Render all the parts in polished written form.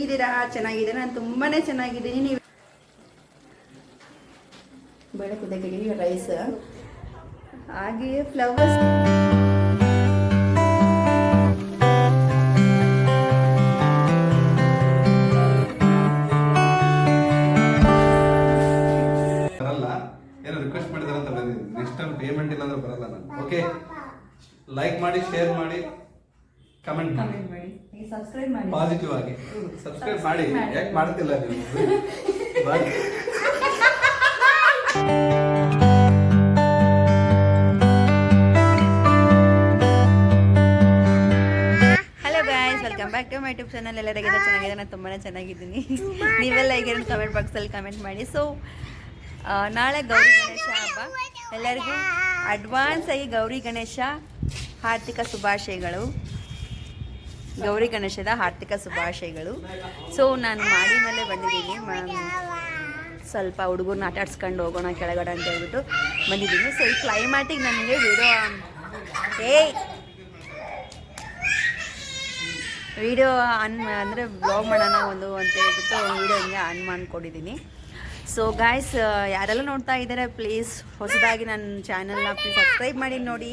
ಇದ್ದೀರಾ? ಚೆನ್ನಾಗಿದೆ, ನಾನು ತುಂಬಾನೇ ಚೆನ್ನಾಗಿದ್ದೀನಿ. ನೀವು ಬೇಳೆ ಕುದಕ್ಕೆ ರೈಸ್ ಹಾಗೆ ಫ್ಲವರ್ಸ್ ಬರಲ್ಲ. ಏನೋ ರಿಕ್ವೆಸ್ಟ್ ಮಾಡಿದಾರೆ ಅಂತ ಬಂದಿದ್ದೀನಿ. ನೆಕ್ಸ್ಟ್ ಟೈಮ್ ಪೇಮೆಂಟ್ ಇಲ್ಲ ಅಂದ್ರೆ ಬರಲ್ಲ ನಾನು. ಓಕೆ, ಲೈಕ್ ಮಾಡಿ, ಶೇರ್ ಮಾಡಿ, ಕಮೆಂಟ್ ಮಾಡಿ, ಸಬ್ಸ್ಕ್ರೈಬ್ ಮಾಡಿ, ಪಾಸಿಟಿವ್ ಆಗಿ ಸಬ್ಸ್ಕ್ರೈಬ್ ಮಾಡಿ. ಯಾಕೆ ಮಾಡ್ತಿಲ್ಲ ನೀವು? Bye. Hello guys, welcome back to my YouTube channel. ಎಲ್ಲರಿಗಿಂತ ಚೆನ್ನಾಗಿದೆ, ನಾನು ತುಂಬಾ ಚೆನ್ನಾಗಿದ್ದೀನಿ. ನೀವೆಲ್ಲ ಹೇಗೆ ಕಮೆಂಟ್ ಬಾಕ್ಸಲ್ಲಿ ಕಮೆಂಟ್ ಮಾಡಿ. ಸೊ ನಾಳೆ ಗೌರಿ ಗಣೇಶ ಹಬ್ಬ. ಎಲ್ಲರಿಗೂ ಅಡ್ವಾನ್ಸ್ ಆಗಿ ಗೌರಿ ಗಣೇಶ ಆರ್ಥಿಕ ಶುಭಾಶಯಗಳು. ಗೌರಿ ಗಣೇಶದ ಆರ್ಥಿಕ ಶುಭಾಶಯಗಳು. ಸೊ ನಾನು ಮಾಡಿ ಮೇಲೆ ಬಂದಿದ್ದೀನಿ. ಸ್ವಲ್ಪ ಹುಡುಗರನ್ನ ಆಟ ಆಡ್ಸ್ಕೊಂಡು ಹೋಗೋಣ ಕೆಳಗಡೆ ಅಂತ ಹೇಳ್ಬಿಟ್ಟು ಬಂದಿದ್ದೀನಿ. ಸೊ ಈ ಕ್ಲೈಮ್ಯಾಟಿಗೆ ನನಗೆ ವಿಡಿಯೋ ಆನ್ ಅಂದರೆ ಬ್ಲಾಗ್ ಮಾಡೋಣ ಒಂದು ಅಂತ ಹೇಳ್ಬಿಟ್ಟು ವಿಡಿಯೋ ಹಿಂಗೆ ಆನ್ ಮಾಡ್ಕೊಂಡಿದ್ದೀನಿ. ಸೊ ಗಾಯ್ಸ್, ಯಾರೆಲ್ಲ ನೋಡ್ತಾ ಇದ್ದಾರೆ ಪ್ಲೀಸ್ ಹೊಸದಾಗಿ ನನ್ನ ಚಾನಲ್ನ ಪ್ಲೀಸ್ ಸಬ್ಸ್ಕ್ರೈಬ್ ಮಾಡಿ ನೋಡಿ.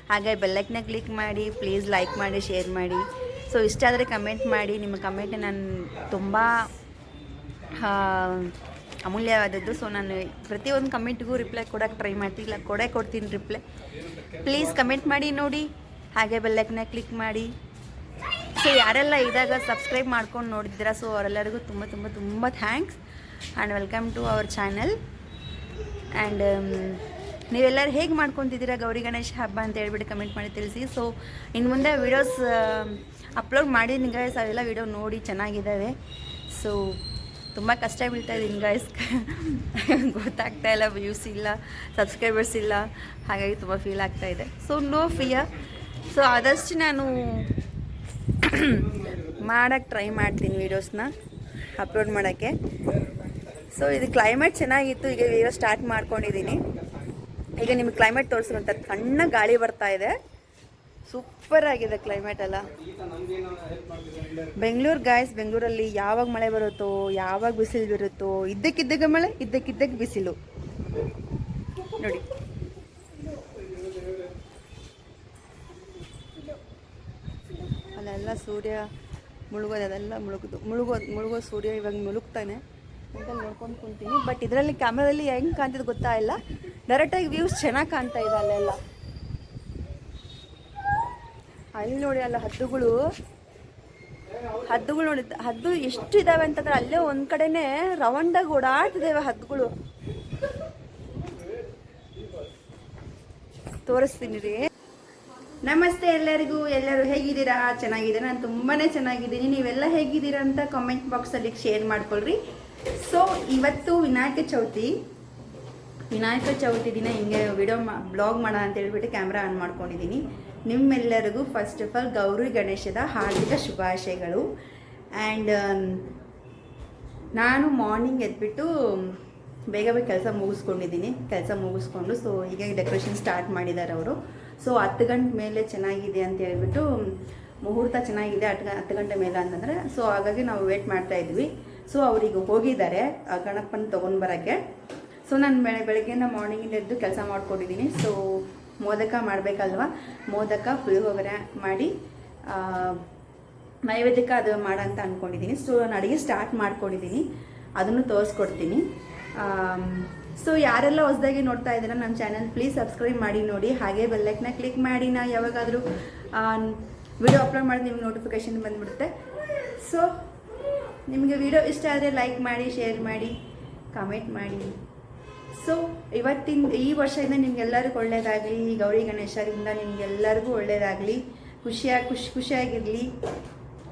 ಹಾಗೆ ಬೆಲ್ಲೈಕ್ನ ಕ್ಲಿಕ್ ಮಾಡಿ, ಪ್ಲೀಸ್ ಲೈಕ್ ಮಾಡಿ, ಶೇರ್ ಮಾಡಿ. ಸೊ ಇಷ್ಟ ಆದರೆ ಕಮೆಂಟ್ ಮಾಡಿ. ನಿಮ್ಮ ಕಮೆಂಟ್ ನಾನು ತುಂಬ ಅಮೂಲ್ಯವಾದದ್ದು. ಸೊ ನಾನು ಪ್ರತಿಯೊಂದು ಕಮೆಂಟ್ಗೂ ರಿಪ್ಲೈ ಕೊಡೋಕ್ಕೆ ಟ್ರೈ ಮಾಡ್ತೀನಿ, ಇಲ್ಲ ಕೊಡ್ತೀನಿ ರಿಪ್ಲೈ. ಪ್ಲೀಸ್ ಕಮೆಂಟ್ ಮಾಡಿ ನೋಡಿ, ಹಾಗೆ ಬೆಲ್ಲೈಕ್ನ ಕ್ಲಿಕ್ ಮಾಡಿ. ಸೊ ಯಾರೆಲ್ಲ ಇದಾಗ ಸಬ್ಸ್ಕ್ರೈಬ್ ಮಾಡ್ಕೊಂಡು ನೋಡಿದ್ದೀರಾ, ಸೊ ಅವರೆಲ್ಲರಿಗೂ ತುಂಬ ತುಂಬ ತುಂಬ thanks and welcome to our channel. And ನೀವೆಲ್ಲರೂ ಹೇಗೆ ಮಾಡ್ಕೊತಿದ್ದೀರಾ ಗೌರಿ ಗಣೇಶ ಹಬ್ಬ ಅಂತ ಹೇಳ್ಬಿಟ್ಟು ಕಮೆಂಟ್ ಮಾಡಿ ತಿಳಿಸಿ. ಸೊ ಇನ್ನು ಮುಂದೆ ವೀಡಿಯೋಸ್ ಅಪ್ಲೋಡ್ ಮಾಡಿದ್ದೀನಿ ಗಾಯ್ಸ್, ಅವೆಲ್ಲ ವೀಡಿಯೋ ನೋಡಿ ಚೆನ್ನಾಗಿದ್ದಾವೆ. ಸೊ ತುಂಬ ಕಷ್ಟ ಬೀಳ್ತಾಯಿದ್ದೀನಿ ಗಾಯ್ಸ್, ಗೊತ್ತಾಗ್ತಾ ಇಲ್ಲ, ವ್ಯೂಸ್ ಇಲ್ಲ, ಸಬ್ಸ್ಕ್ರೈಬರ್ಸ್ ಇಲ್ಲ, ಹಾಗಾಗಿ ತುಂಬ ಫೀಲ್ ಆಗ್ತಾಯಿದೆ. So no fear. ಸೊ ಆದಷ್ಟು ನಾನು ಮಾಡೋಕ್ಕೆ ಟ್ರೈ ಮಾಡ್ತೀನಿ ವೀಡಿಯೋಸ್ನ ಅಪ್ಲೋಡ್ ಮಾಡೋಕ್ಕೆ. ಸೊ ಇದು ಕ್ಲೈಮೇಟ್ ಚೆನ್ನಾಗಿತ್ತು, ಈಗ ವೀಡಿಯೋ ಸ್ಟಾರ್ಟ್ ಮಾಡ್ಕೊಂಡಿದ್ದೀನಿ. ಈಗ ನಿಮಗೆ ಕ್ಲೈಮೇಟ್ ತೋರಿಸುವಂಥ ಸಣ್ಣ ಗಾಳಿ ಬರ್ತಾ ಇದೆ, ಸೂಪರ್ ಆಗಿದೆ ಕ್ಲೈಮೇಟ್ ಎಲ್ಲ. ಬೆಂಗಳೂರು ಗಾಯ್ಸ್, ಬೆಂಗಳೂರಲ್ಲಿ ಯಾವಾಗ ಮಳೆ ಬರುತ್ತೋ, ಯಾವಾಗ ಬಿಸಿಲು ಬರುತ್ತೋ, ಇದ್ದಕ್ಕಿದ್ದಾಗ ಮಳೆ, ಇದ್ದಕ್ಕಿದ್ದಾಗ ಬಿಸಿಲು ನೋಡಿ. ಅಲ್ಲೆಲ್ಲ ಸೂರ್ಯ ಮುಳುಗೋದು, ಅದೆಲ್ಲ ಮುಳುಗೋ ಸೂರ್ಯ ಇವಾಗ ಮುಳುಗ್ತಾನೆ ಅಂತ ನೋಡ್ಕೊಂಡು ಕುಂತೀನಿ. ಬಟ್ ಇದರಲ್ಲಿ ಕ್ಯಾಮ್ರಾದಲ್ಲಿ ಹೆಂಗೆ ಕಾಣ್ತಿದ್ದು ಗೊತ್ತಾ ಇಲ್ಲ, ಡೈರೆಕ್ಟಾಗಿ ವ್ಯೂಸ್ ಚೆನ್ನಾಗಿ ಕಾಣ್ತಾ ಇದೆ ಅಲ್ಲೆಲ್ಲ. ಅಲ್ಲಿ ನೋಡಿ, ಅಲ್ಲ ಹದ್ದುಗಳು ನೋಡಿ, ಹದ್ದು ಎಷ್ಟು ಇದ್ದಾವೆ ಅಂತಂದ್ರೆ ಅಲ್ಲೇ ಒಂದು ಕಡೆನೇ ರೌಂಡಾಗಿ ಓಡಾಡ್ತಿದ್ದಾವೆ ಹದ್ದುಗಳು. ತೋರಿಸ್ತೀನಿ ರೀ. ನಮಸ್ತೆ ಎಲ್ಲರಿಗೂ, ಎಲ್ಲರೂ ಹೇಗಿದ್ದೀರಾ? ಚೆನ್ನಾಗಿದೆ, ನಾನು ತುಂಬಾ ಚೆನ್ನಾಗಿದ್ದೀನಿ. ನೀವೆಲ್ಲ ಹೇಗಿದ್ದೀರಾ ಅಂತ ಕಾಮೆಂಟ್ ಬಾಕ್ಸಲ್ಲಿ ಶೇರ್ ಮಾಡ್ಕೊಳ್ರಿ. ಸೊ ಇವತ್ತು ವಿನಾಯಕ ಚೌತಿ ದಿನ ಹಿಂಗೆ ಬ್ಲಾಗ್ ಮಾಡೋಣ ಅಂತ ಹೇಳ್ಬಿಟ್ಟು ಕ್ಯಾಮ್ರಾ ಆನ್ ಮಾಡ್ಕೊಂಡಿದ್ದೀನಿ. ನಿಮ್ಮೆಲ್ಲರಿಗೂ ಫಸ್ಟ್ ಆಫ್ ಆಲ್ ಗೌರಿ ಗಣೇಶದ ಹಾರ್ದಿಕ ಶುಭಾಶಯಗಳು. ಆ್ಯಂಡ್ ನಾನು ಮಾರ್ನಿಂಗ್ ಎದ್ಬಿಟ್ಟು ಬೇಗ ಕೆಲಸ ಮುಗಿಸ್ಕೊಂಡು ಸೊ ಈಗ ಡೆಕೋರೇಷನ್ ಸ್ಟಾರ್ಟ್ ಮಾಡಿದ್ದಾರೆ ಅವರು. ಸೊ 10 ಗಂಟೆ ಮೇಲೆ ಚೆನ್ನಾಗಿದೆ ಅಂತ ಹೇಳ್ಬಿಟ್ಟು, ಮುಹೂರ್ತ ಚೆನ್ನಾಗಿದೆ 10 ಗಂಟೆ ಮೇಲೆ ಅಂತಂದರೆ. ಸೊ ಹಾಗಾಗಿ ನಾವು ವೇಟ್ ಮಾಡ್ತಾ ಇದ್ವಿ. ಸೊ ಅವರಿಗೆ ಹೋಗಿದ್ದಾರೆ ಗಣಪನ ತೊಗೊಂಡು ಬರೋಕ್ಕೆ. ಸೊ ನಾನು ಬೆಳಗ್ಗೆಯಿಂದ ಮಾರ್ನಿಂಗಿಂದ ಎದ್ದು ಕೆಲಸ ಮಾಡ್ಕೊಂಡಿದ್ದೀನಿ. ಸೊ ಮೋದಕ ಮಾಡಬೇಕಲ್ವ, ಮೋದಕ ಪುಳಿಯೋಗರೆ ಮಾಡಿ ನೈವೇದ್ಯಕ್ಕೆ ಅದು ಮಾಡಂತ ಅಂದ್ಕೊಂಡಿದ್ದೀನಿ. ಸೊ ನಾನು ಅಡುಗೆ ಸ್ಟಾರ್ಟ್ ಮಾಡ್ಕೊಂಡಿದ್ದೀನಿ, ಅದನ್ನು ತೋರಿಸ್ಕೊಡ್ತೀನಿ. ಸೊ ಯಾರೆಲ್ಲ ಹೊಸದಾಗಿ ನೋಡ್ತಾ ಇದ್ದೀರಾ ನನ್ನ ಚಾನಲ್ ಪ್ಲೀಸ್ ಸಬ್ಸ್ಕ್ರೈಬ್ ಮಾಡಿ ನೋಡಿ, ಹಾಗೆ ಬೆಲ್ಲೈಕ್ನ ಕ್ಲಿಕ್ ಮಾಡಿ. ನಾ ಯಾವಾಗಾದರೂ ವಿಡಿಯೋ ಅಪ್ಲೋಡ್ ಮಾಡಿ ನಿಮ್ಗೆ ನೋಟಿಫಿಕೇಷನ್ ಬಂದುಬಿಡುತ್ತೆ. ಸೊ ನಿಮಗೆ ವಿಡಿಯೋ ಇಷ್ಟ ಆದರೆ ಲೈಕ್ ಮಾಡಿ, ಶೇರ್ ಮಾಡಿ, ಕಮೆಂಟ್ ಮಾಡಿ. ಸೊ ಈ ವರ್ಷದಿಂದ ನಿಮ್ಗೆಲ್ಲರಿಗೂ ಒಳ್ಳೆಯದಾಗಲಿ. ಈ ಗೌರಿ ಗಣೇಶರಿಂದ ನಿಮಗೆಲ್ಲರಿಗೂ ಒಳ್ಳೆಯದಾಗಲಿ. ಖುಷಿಯಾಗಿರಲಿ,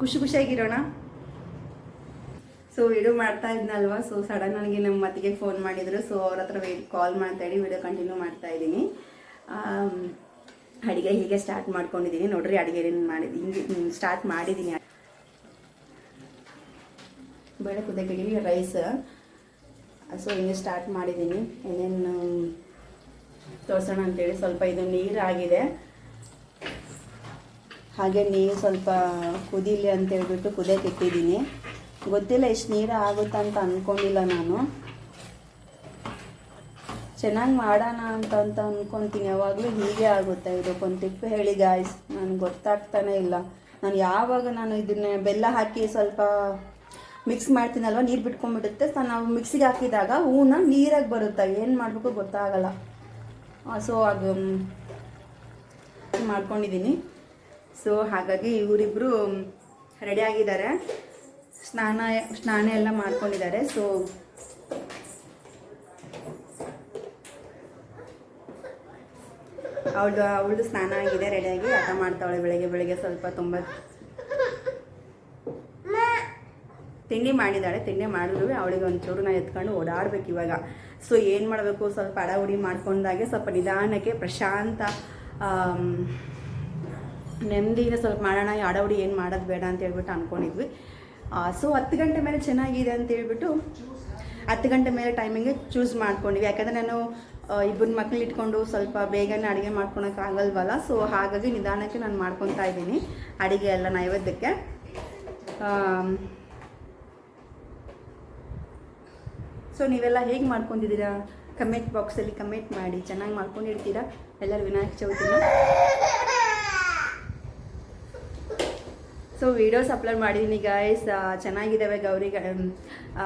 ಖುಷಿಯಾಗಿರೋಣ. ಸೊ ವಿಡಿಯೋ ಮಾಡ್ತಾ ಇದ್ನಲ್ವ, ಸೊ ಸಡನ್ ಆಗಿ ನಮ್ಮ ಮತ್ತಿಗೆ ಫೋನ್ ಮಾಡಿದರು. ಸೊ ಅವ್ರ ಹತ್ರ ಕಾಲ್ ಮಾತಾಡಿ ವಿಡಿಯೋ ಕಂಟಿನ್ಯೂ ಮಾಡ್ತಾ ಇದ್ದೀನಿ. ಅಡುಗೆ ಹೀಗೆ ಸ್ಟಾರ್ಟ್ ಮಾಡ್ಕೊಂಡಿದ್ದೀನಿ ನೋಡ್ರಿ. ಅಡುಗೆ ಹಿಂಗೆ ಸ್ಟಾರ್ಟ್ ಮಾಡಿದ್ದೀನಿ. ಬೇಳೆ ಕುದಕ್ಕೆ ರೈಸ್. ಸೊ ಹಿಂಗೆ ಸ್ಟಾರ್ಟ್ ಮಾಡಿದ್ದೀನಿ. ಏನೇನು ತೋರಿಸೋಣ ಅಂತೇಳಿ ಸ್ವಲ್ಪ ಇದು ನೀರಾಗಿದೆ, ಹಾಗೆ ನೀರು ಸ್ವಲ್ಪ ಕುದೀಲಿ ಅಂತೇಳ್ಬಿಟ್ಟು ಕುದಿಯಕ್ಕೆ ಇಟ್ಟಿದ್ದೀನಿ. ಗೊತ್ತಿಲ್ಲ ಎಷ್ಟು ನೀರು ಆಗುತ್ತೆ ಅಂತ ಅಂದ್ಕೊಂಡಿಲ್ಲ ನಾನು. ಚೆನ್ನಾಗಿ ಮಾಡೋಣ ಅಂತ ಅಂದ್ಕೊತೀನಿ. ಯಾವಾಗಲೂ ಹೀಗೆ ಆಗುತ್ತೆ. ಇದಕ್ಕೊಂದು ಟಿಪ್ ಹೇಳಿ ಗಾಯ್ಸ್, ನನಗೆ ಗೊತ್ತಾಗ್ತಾನೆ ಇಲ್ಲ. ನಾನು ಯಾವಾಗ ಇದನ್ನ ಬೆಲ್ಲ ಹಾಕಿ ಸ್ವಲ್ಪ ಮಿಕ್ಸ್ ಮಾಡ್ತೀನಲ್ವ, ನೀರು ಬಿಟ್ಕೊಂಡ್ಬಿಡುತ್ತೆ. ನಾವು ಮಿಕ್ಸಿಗೆ ಹಾಕಿದಾಗ ಹೂನ ನೀರಾಗಿ ಬರುತ್ತೆ. ಏನು ಮಾಡಬೇಕು ಗೊತ್ತಾಗಲ್ಲ. ಸೊ ಅದು ಮಾಡ್ಕೊಂಡಿದ್ದೀನಿ. ಸೊ ಹಾಗಾಗಿ ಇವರಿಬ್ಬರು ರೆಡಿ ಆಗಿದ್ದಾರೆ, ಸ್ನಾನ ಎಲ್ಲ ಮಾಡ್ಕೊಂಡಿದ್ದಾರೆ. ಸೊ ಅವಳದು ಸ್ನಾನ ಆಗಿದೆ, ರೆಡಿಯಾಗಿ ಆಟ ಮಾಡ್ತಾವಳೆ. ಬೆಳಗ್ಗೆ ಸ್ವಲ್ಪ ತುಂಬ ತಿಂಡಿ ಮಾಡಿದ್ದಾಳೆ. ತಿಂಡಿ ಮಾಡಿದ್ರು ಅವಳಿಗೆ ಒಂಚೂರು ನಾನು ಎತ್ಕೊಂಡು ಓಡಾಡ್ಬೇಕು ಇವಾಗ. ಸೊ ಏನು ಮಾಡಬೇಕು, ಸ್ವಲ್ಪ ಅಡಾವುಡಿ ಮಾಡ್ಕೊಂಡಾಗೆ ಸ್ವಲ್ಪ ನಿಧಾನಕ್ಕೆ ಪ್ರಶಾಂತ ನೆಮ್ಮದಿನ ಸ್ವಲ್ಪ ಮಾಡೋಣ. ಅಡಾವುಡಿ ಏನು ಮಾಡೋದು ಬೇಡ ಅಂತ ಹೇಳ್ಬಿಟ್ಟು ಅಂದ್ಕೊಂಡಿದ್ವಿ. ಸೊ 10 ಗಂಟೆ ಮೇಲೆ ಚೆನ್ನಾಗಿದೆ ಅಂತ ಹೇಳ್ಬಿಟ್ಟು 10 ಗಂಟೆ ಮೇಲೆ ಟೈಮಿಂಗ್ಗೆ ಚೂಸ್ ಮಾಡ್ಕೊಂಡಿವಿ. ಯಾಕಂದರೆ ನಾನು ಇಬ್ಬರು ಮಕ್ಕಳು ಇಟ್ಕೊಂಡು ಸ್ವಲ್ಪ ಬೇಗನೆ ಅಡುಗೆ ಮಾಡ್ಕೊಳಕ್ಕಾಗಲ್ವಲ್ಲ. ಸೊ ಹಾಗಾಗಿ ನಿಧಾನಕ್ಕೆ ನಾನು ಮಾಡ್ಕೊತಾ ಇದ್ದೀನಿ ಅಡುಗೆ ಎಲ್ಲ ನೈವೇದ್ಯಕ್ಕೆ. ಸೊ ನೀವೆಲ್ಲ ಹೇಗೆ ಮಾಡ್ಕೊಂಡಿದ್ದೀರಾ ಕಮೆಂಟ್ ಬಾಕ್ಸಲ್ಲಿ ಕಮೆಂಟ್ ಮಾಡಿ. ಚೆನ್ನಾಗಿ ಮಾಡ್ಕೊಂಡಿರ್ತೀರಾ ಎಲ್ಲರೂ ವಿನಾಯಕ ಚೌತಿನ. ಸೊ ವೀಡಿಯೋಸ್ ಅಪ್ಲೋಡ್ ಮಾಡಿದ್ದೀನಿ ಗಾಯ್ಸ್, ಚೆನ್ನಾಗಿದ್ದಾವೆ. ಗೌರಿಗೆ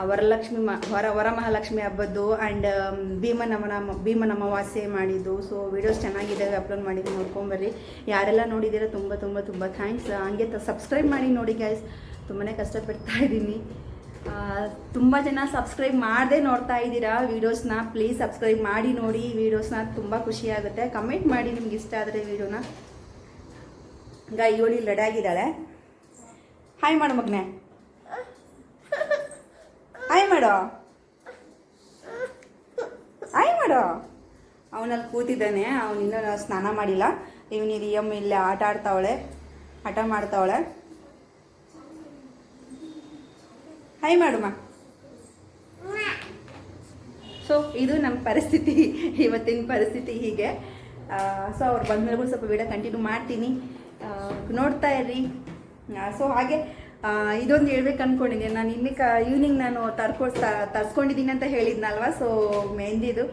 ವರಲಕ್ಷ್ಮಿ ವರಮಹಾಲಕ್ಷ್ಮಿ ಹಬ್ಬದ್ದು ಆ್ಯಂಡ್ ಭೀಮನ ಅಮಾವಾಸ್ಯೆ ಮಾಡಿದ್ದು. ಸೊ ವೀಡಿಯೋಸ್ ಚೆನ್ನಾಗಿದ್ದಾವೆ, ಅಪ್ಲೋಡ್ ಮಾಡಿ ನೋಡ್ಕೊಂಬರ್ರಿ. ಯಾರೆಲ್ಲ ನೋಡಿದ್ದೀರಾ ತುಂಬ ತುಂಬ ತುಂಬ ಥ್ಯಾಂಕ್ಸ್. ಹಂಗೆ ಸಬ್ಸ್ಕ್ರೈಬ್ ಮಾಡಿ ನೋಡಿ ಗಾಯ್ಸ್, ತುಂಬಾ ಕಷ್ಟಪಡ್ತಾ ಇದ್ದೀನಿ. ತುಂಬ ಜನ ಸಬ್ಸ್ಕ್ರೈಬ್ ಮಾಡದೆ ನೋಡ್ತಾ ಇದ್ದೀರಾ ವೀಡಿಯೋಸ್ನ. ಪ್ಲೀಸ್ ಸಬ್ಸ್ಕ್ರೈಬ್ ಮಾಡಿ ನೋಡಿ ವೀಡಿಯೋಸ್ನ, ತುಂಬ ಖುಷಿಯಾಗುತ್ತೆ. ಕಮೆಂಟ್ ಮಾಡಿ ನಿಮ್ಗೆ ಇಷ್ಟ ಆದರೆ ವೀಡಿಯೋನ. ಇವಳು ಇಲ್ಲಿ ರೆಡಿ ಆಗಿದ್ದಾಳೆ. ಹಾಯ್ ಮಾಡು ಮಗನೆ, ಹಾಯ್ ಮಾಡೋ, ಹಾಯ್ ಮಾಡೋ. ಅವನಲ್ಲಿ ಕೂತಿದ್ದಾನೆ, ಅವನಿನ್ನೂ ಸ್ನಾನ ಮಾಡಿಲ್ಲ. ಇವನಿಗೆ ಇಲ್ಲೇ ಆಟ ಮಾಡ್ತಾವಳೆ. ಹಾಯ್ ಮಾಡುಮ್ಮ. ಸೊ ಇದು ನಮ್ಮ ಪರಿಸ್ಥಿತಿ, ಇವತ್ತಿನ ಪರಿಸ್ಥಿತಿ ಹೀಗೆ. ಸೊ ಅವ್ರು ಬಂದ್ಮೇಲೆ ಸ್ವಲ್ಪ ವಿಡಿಯೋ ಕಂಟಿನ್ಯೂ ಮಾಡ್ತೀನಿ, ನೋಡ್ತಾ ಇರ್ರಿ. ಸೊ ಹಾಗೆ ಇದೊಂದು ಹೇಳ್ಬೇಕು ಅಂದ್ಕೊಂಡಿದ್ದೀನಿ. ನಾನು ಈವ್ನಿಂಗ್ ನಾನು ತರಿಸ್ಕೊಂಡಿದ್ದೀನಿ ಅಂತ ಹೇಳಿದ್ನಲ್ವ. ಸೊ ಮೆಹಂದಿದು.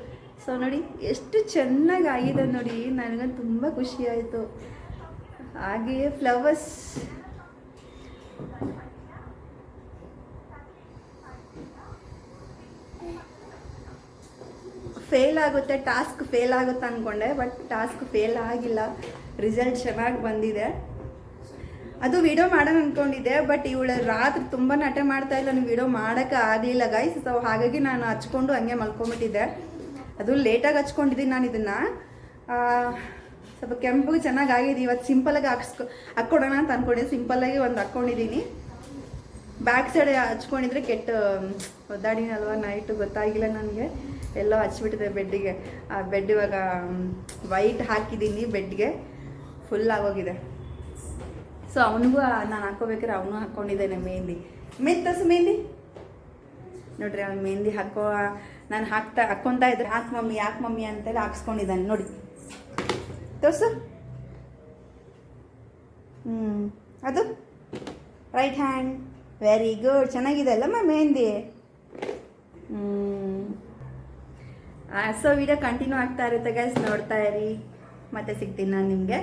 ಸೊ ನೋಡಿ ಎಷ್ಟು ಚೆನ್ನಾಗಿ ಆಗಿದೆ ನೋಡಿ, ನನಗಂತೂ ತುಂಬ ಖುಷಿ ಆಯಿತು. ಹಾಗೆಯೇ ಫ್ಲವರ್ಸ್ ಫೇಲ್ ಆಗುತ್ತೆ, ಟಾಸ್ಕ್ ಫೇಲ್ ಆಗುತ್ತೆ ಅಂದ್ಕೊಂಡೆ. ಬಟ್ ಟಾಸ್ಕ್ ಫೇಲ್ ಆಗಿಲ್ಲ, ರಿಸಲ್ಟ್ ಚೆನ್ನಾಗಿ ಬಂದಿದೆ. ಅದು ವಿಡಿಯೋ ಮಾಡೋಣ ಅಂದ್ಕೊಂಡಿದ್ದೆ, ಬಟ್ ಇವಳು ರಾತ್ರಿ ತುಂಬ ಹಠ ಮಾಡ್ತಾ ಇಲ್ಲ, ನಾನು ವಿಡಿಯೋ ಮಾಡೋಕ್ಕೆ ಆಗಲಿಲ್ಲ ಗೈಸ್. ಸೊ ಹಾಗಾಗಿ ನಾನು ಹಚ್ಕೊಂಡು ಹಂಗೆ ಮಲ್ಕೊಂಬಿಟ್ಟಿದ್ದೆ. ಅದು ಲೇಟಾಗಿ ಹಚ್ಕೊಂಡಿದ್ದೀನಿ ನಾನು ಇದನ್ನು. ಸ್ವಲ್ಪ ಕೆಂಪು ಚೆನ್ನಾಗಾಗಿದೆ. ಇವತ್ತು ಸಿಂಪಲಾಗಿ ಹಾಕ್ಕೊಡೋಣ ಅಂತ ಅಂದ್ಕೊಂಡಿದ್ದೆ. ಸಿಂಪಲ್ಲಾಗಿ ಒಂದು ಹಾಕ್ಕೊಂಡಿದ್ದೀನಿ. ಬ್ಯಾಕ್ ಸೈಡ್ ಹಚ್ಕೊಂಡಿದ್ರೆ ಕೆಟ್ಟ ಒದ್ದಾಡಿನಲ್ವ ನೈಟು, ಗೊತ್ತಾಗಿಲ್ಲ ನನಗೆ. ಎಲ್ಲೋ ಹಚ್ಬಿಟ್ಟಿದೆ ಬೆಡ್ಡಿಗೆ. ಆ ಬೆಡ್ ಇವಾಗ ವೈಟ್ ಹಾಕಿದ್ದೀನಿ, ಬೆಡ್ಗೆ ಫುಲ್ ಆಗೋಗಿದೆ. ಸೊ ಅವನಿಗೂ ನಾನು ಹಾಕ್ಕೋಬೇಕಾದ್ರೆ ಅವನು ಹಾಕ್ಕೊಂಡಿದ್ದೇನೆ ಮೆಹಂದಿ. ತೋರಿಸು ಮೆಹಂದಿ ನೋಡ್ರಿ. ಅವ್ನು ಮೆಹಂದಿ ನಾನು ಹಾಕ್ಕೊತಾ ಇದ್ರೆ ಯಾಕೆ ಮಮ್ಮಿ ಅಂತೇಳಿ ಹಾಕ್ಸ್ಕೊಂಡಿದ್ದಾನೆ ನೋಡಿ. ತೋರಿಸು. ಅದು ರೈಟ್ ಹ್ಯಾಂಡ್. ವೆರಿ ಗುಡ್, ಚೆನ್ನಾಗಿದೆ ಅಲ್ಲಮ್ಮ ಮೆಹಂದಿ. ಸೊ ವಿಡಿಯೋ ಕಂಟಿನ್ಯೂ ಆಗ್ತಾ ಇರುತ್ತೆ ಗೈಸ್, ನೋಡ್ತಾ ಇರಿ. ಮತ್ತೆ ಸಿಗ್ತೀನಿ ನಾನು ನಿಮಗೆ.